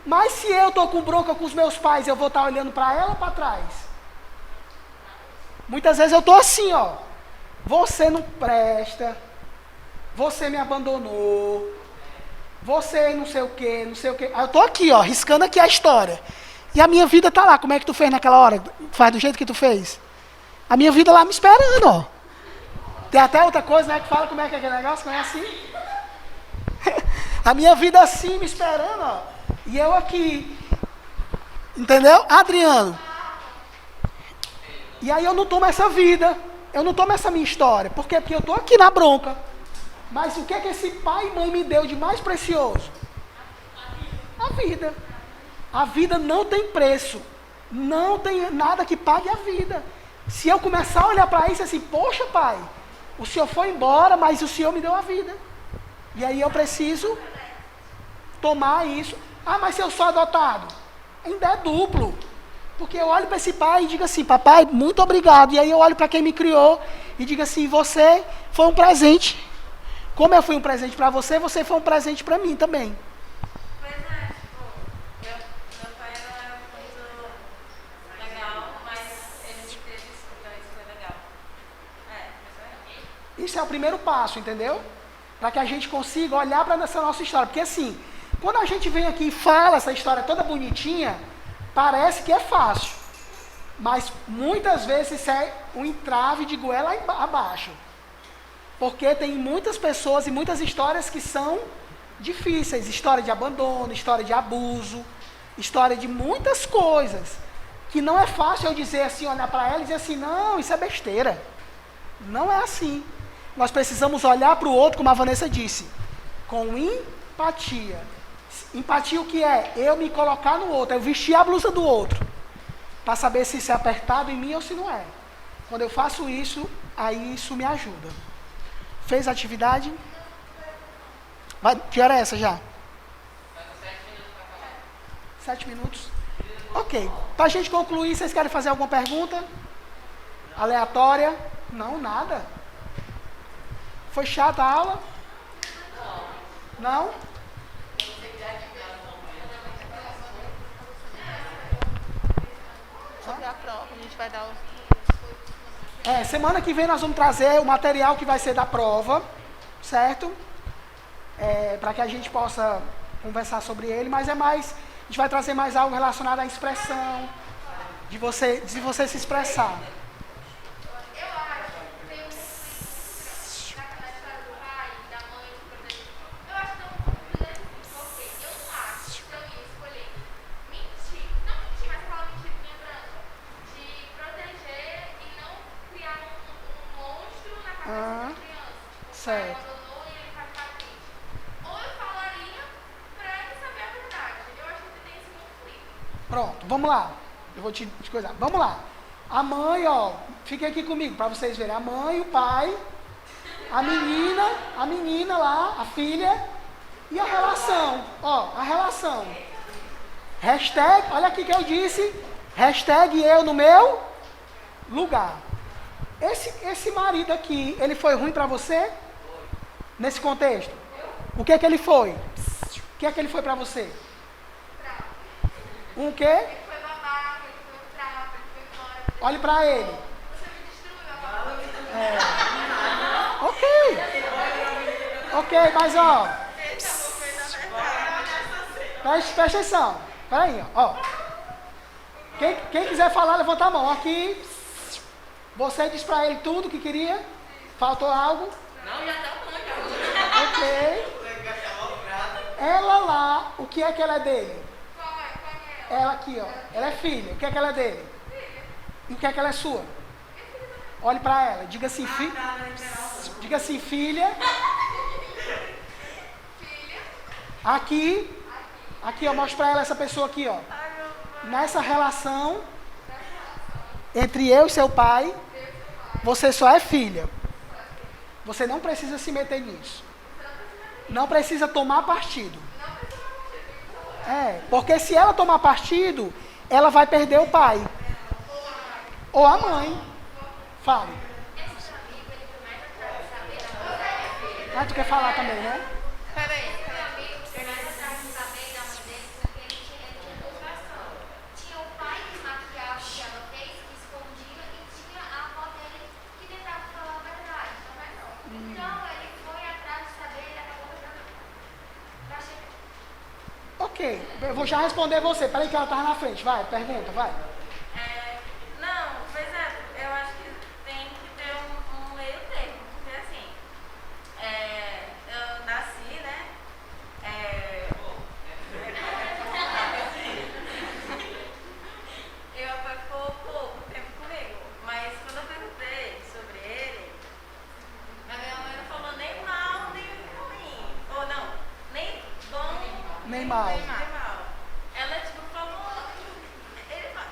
Mas se eu estou com bronca com os meus pais, eu vou estar olhando para ela ou para trás? Muitas vezes eu estou assim, ó. Você não presta, você me abandonou, você não sei o quê, não sei o quê. Aí eu estou aqui, ó, riscando aqui a história. E a minha vida está lá. Como é que tu fez naquela hora? Faz do jeito que tu fez. A minha vida lá me esperando, ó. Tem até outra coisa, né, que fala como é que é aquele negócio, não é assim? A minha vida assim, me esperando, ó. E eu aqui. Entendeu? Adriano. E aí eu não tomo essa vida. Eu não tomo essa minha história. Por quê? Porque eu estou aqui na bronca. Mas o que é que esse pai e mãe me deu de mais precioso? A vida. A vida não tem preço. Não tem nada que pague a vida. Se eu começar a olhar para isso assim, poxa pai, o senhor foi embora, mas o senhor me deu a vida. E aí eu preciso tomar isso. Ah, mas se eu sou adotado? Ainda é duplo. Porque eu olho para esse pai e digo assim, papai, muito obrigado. E aí eu olho para quem me criou e digo assim, você foi um presente. Como eu fui um presente para você, você foi um presente para mim também. Pois é, tipo, meu pai não era muito legal, mas ele me teve isso, então isso foi legal. Isso é o primeiro passo, entendeu? Para que a gente consiga olhar para essa nossa história. Porque assim, quando a gente vem aqui e fala essa história toda bonitinha, parece que é fácil. Mas muitas vezes isso é um entrave de goela abaixo. Porque tem muitas pessoas e muitas histórias que são difíceis. História de abandono, história de abuso, história de muitas coisas. Que não é fácil eu dizer assim, olhar para ela e dizer assim, não, isso é besteira. Não é assim. Nós precisamos olhar para o outro, como a Vanessa disse, com empatia. Empatia o que é? Eu me colocar no outro, eu vestir a blusa do outro, para saber se isso é apertado em mim ou se não é. Quando eu faço isso, aí isso me ajuda. Fez a atividade? Que hora é essa já? 7 minutos? Ok. Para a gente concluir, vocês querem fazer alguma pergunta? Aleatória? Não, nada. Foi chata a aula? Não? Sobre a prova, a gente vai dar os... Semana que vem nós vamos trazer o material que vai ser da prova, certo? Para que a gente possa conversar sobre ele, mas a gente vai trazer mais algo relacionado à expressão, de você se expressar. pai Certo. abandonou e ele faz patente. Ou eu falaria pra ele saber a verdade. Eu acho que tem esse conflito. Pronto, vamos lá. Eu vou te coisar. Vamos lá. A mãe, ó, fica aqui comigo para vocês verem. A mãe, o pai, a menina lá, a filha e a relação. Ó, a relação. Hashtag, olha aqui que eu disse. Hashtag eu no meu lugar. Esse marido aqui, ele foi ruim para você? Nesse contexto? O que é que ele foi? O que é que ele foi para você? Um quê? Ele foi babaca, ele foi um trapo, ele foi embora. Olhe para ele. Você me destruiu agora. Ok, mas ó, Esse amor foi da verdade. presta atenção. Peraí, ó. Quem quiser falar, levanta a mão. Aqui, você disse para ele tudo que queria? Faltou algo? Não, já tá bom, Ok. Ela lá, o que é que ela é dele? Qual é? Ela aqui, ó. Ela é filha. O que é que ela é dele? E o que é que ela é sua? Olhe para ela. Diga assim, diga assim, filha. Aqui, ó. Mostra para ela essa pessoa aqui, ó. Nessa relação entre eu e seu pai, você só é filha. Você não precisa se meter nisso. Não precisa tomar partido. Porque se ela tomar partido, ela vai perder o pai. Ou a mãe. Fale. Ah, tu quer falar também, né? Peraí. Tinha o pai que maquiava o que ela fez, que escondia, e tinha a avó dele que tentava falar a verdade. Então ele foi atrás de saber e acabou fazendo. Ok, eu vou já responder você. Peraí que ela tava na frente. Vai, pergunta, vai. Não, pois é, eu acho que tem que ter um meio termo, porque assim, eu nasci, né? Meu pai ficou pouco tempo comigo, mas quando eu perguntei sobre ele, a minha mãe não falou nem mal, nem ruim, ou não, nem bom, Nem mal. Ela tipo falou,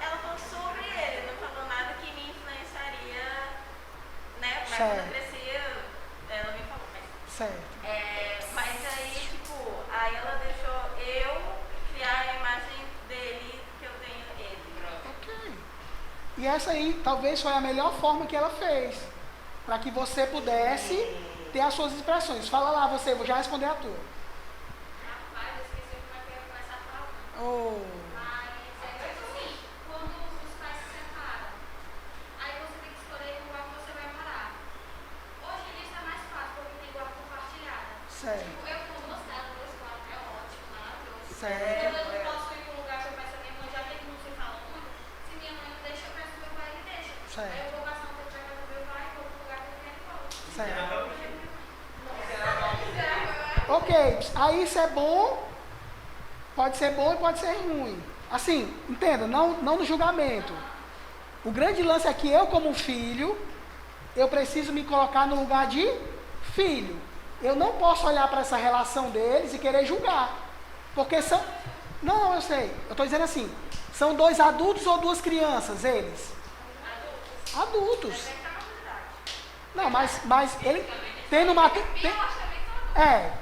ela falou sobre ele, não falou nada que me influenciaria, né? Mas quando eu cresci, ela me falou, mas Certo. mas aí, tipo, aí ela deixou eu criar a imagem dele que eu tenho ele. Ok. E essa aí talvez foi a melhor forma que ela fez. Para que você pudesse ter as suas expressões. Fala lá você, vou já responder a tua. Rapaz, eu esqueci como é que eu ia começar a falar. Oh. Mas é tipo assim, quando os pais se separam, aí você tem que escolher o lugar que você vai morar. Hoje em dia isso é mais fácil, porque tem guarda compartilhada. Certo. Tipo, eu como gostava do dois quartos, é ótimo, maravilhoso. Certo. Quando eu não posso ir para um lugar que eu peço a minha mãe, já que não se fala muito, se minha mãe não deixa, eu peço meu pai, ele deixa. Certo. Aí eu vou passar um tempo pra casa do meu pai, vou para um lugar que eu quero e volto. Certo. Ok, aí isso é bom, pode ser bom e pode ser ruim. Assim, entenda, não no julgamento. O grande lance é que eu, como filho, eu preciso me colocar no lugar de filho. Eu não posso olhar para essa relação deles e querer julgar. Porque são... Não, eu sei. Eu estou dizendo assim, são dois adultos ou duas crianças, eles? Adultos. Não, mas ele tendo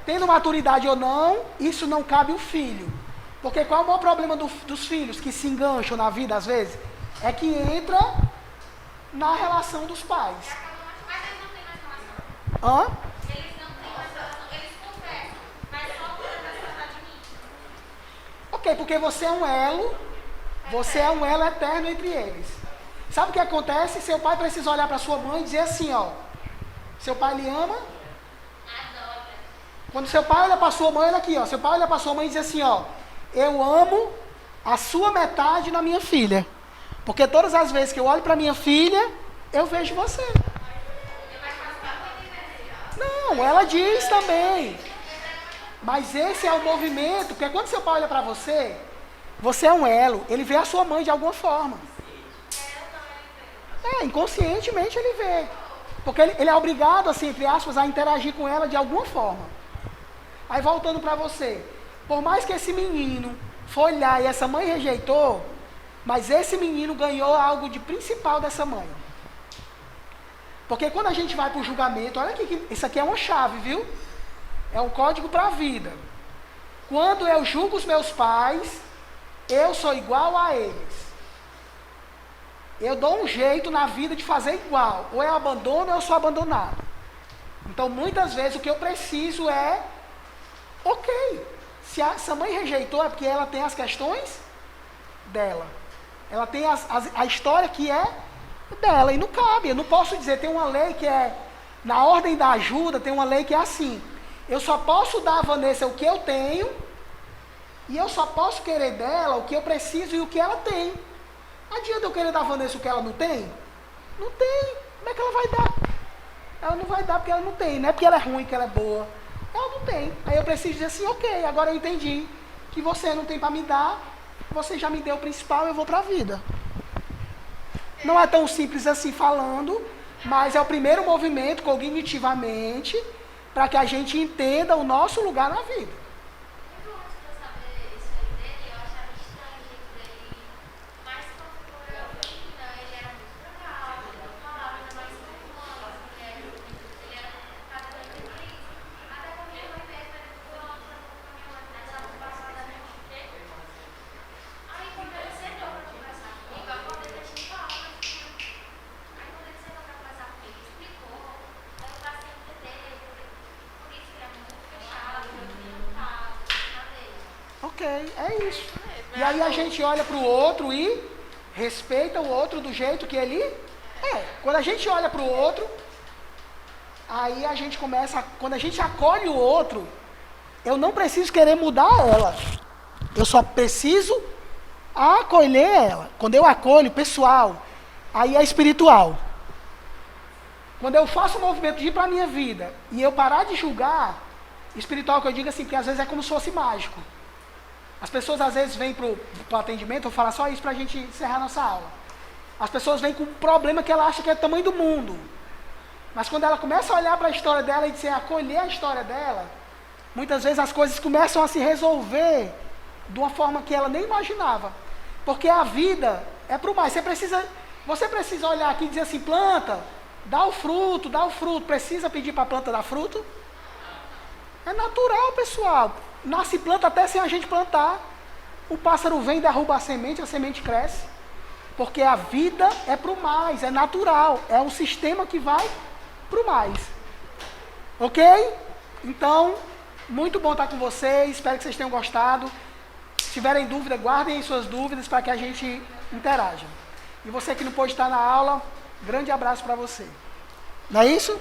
tendo maturidade ou não, isso não cabe o filho. Porque qual é o maior problema dos filhos que se engancham na vida às vezes? É que entra na relação dos pais. Mas eles não têm mais relação. Hã? Eles não têm mais relação. Eles conversam, mas só quando vai se tratar de mim. Ok, porque você é um elo eterno entre eles. Sabe o que acontece? Seu pai precisa olhar para sua mãe e dizer assim, ó. Seu pai lhe ama? Adora. Quando seu pai olha para sua mãe, olha aqui, ó. Seu pai olha para sua mãe e diz assim, ó. Eu amo a sua metade na minha filha. Porque todas as vezes que eu olho para minha filha, eu vejo você. Não, ela diz também. Mas esse é o movimento, porque quando seu pai olha para você, você é um elo, ele vê a sua mãe de alguma forma. Inconscientemente ele vê. Porque ele é obrigado, assim, entre aspas, a interagir com ela de alguma forma. Aí voltando para você, por mais que esse menino foi lá e essa mãe rejeitou, mas esse menino ganhou algo de principal dessa mãe. Porque quando a gente vai para o julgamento, olha aqui, isso aqui é uma chave, viu? É um código para a vida. Quando eu julgo os meus pais, eu sou igual a eles. Eu dou um jeito na vida de fazer igual. Ou eu abandono ou eu sou abandonado. Então, muitas vezes, o que eu preciso é... Ok, se essa mãe rejeitou é porque ela tem as questões dela. Ela tem a história que é dela. E não cabe, eu não posso dizer, tem uma lei que é... Na ordem da ajuda, tem uma lei que é assim. Eu só posso dar a Vanessa o que eu tenho. E eu só posso querer dela o que eu preciso e o que ela tem. Adianta eu querer dar a Vanessa o que ela não tem? Não tem. Como é que ela vai dar? Ela não vai dar porque ela não tem. Não é porque ela é ruim, que ela é boa. Ela não tem. Aí eu preciso dizer assim, ok, agora eu entendi que você não tem para me dar, você já me deu o principal, eu vou para a vida. Não é tão simples assim falando, mas é o primeiro movimento cognitivamente para que a gente entenda o nosso lugar na vida. Muito antes de eu saber isso aí dele, eu achava estranho o jeito dele. Mas quando eu vi, ele era muito legal, ele não falava, ainda mais com as mulheres. Ele era cada vez mais feliz. Até com a minha mãe mesmo, ele ficou falando com a minha mãe, mas ela passava da minha mãe. Aí quando ele sentou para conversar comigo, eu acordei da gente falar, mas aí quando ele sentou para conversar comigo, explicou, eu passei a entender, por isso que ele é muito fechado, muito calmo, na dele. Ok, é isso. E aí a gente olha para o outro e respeita o outro do jeito que ele é. Quando a gente olha para o outro, aí a gente começa, quando a gente acolhe o outro, eu não preciso querer mudar ela. Eu só preciso acolher ela. Quando eu acolho, pessoal, aí é espiritual. Quando eu faço o movimento de ir para a minha vida e eu parar de julgar, espiritual que eu digo assim, que às vezes é como se fosse mágico. As pessoas às vezes vêm para o atendimento, eu vou falar só isso para a gente encerrar nossa aula. As pessoas vêm com um problema que ela acha que é do tamanho do mundo. Mas quando ela começa a olhar para a história dela e dizer, acolher a história dela, muitas vezes as coisas começam a se resolver de uma forma que ela nem imaginava. Porque a vida é para o mais. Você precisa olhar aqui e dizer assim, planta, dá o fruto. Precisa pedir para a planta dar fruto? É natural, pessoal. Nasce planta até sem a gente plantar. O pássaro vem, derruba a semente cresce. Porque a vida é para o mais, é natural. É um sistema que vai para o mais. Ok? Então, muito bom estar com vocês. Espero que vocês tenham gostado. Se tiverem dúvida, guardem suas dúvidas para que a gente interaja. E você que não pôde estar na aula, grande abraço para você. Não é isso?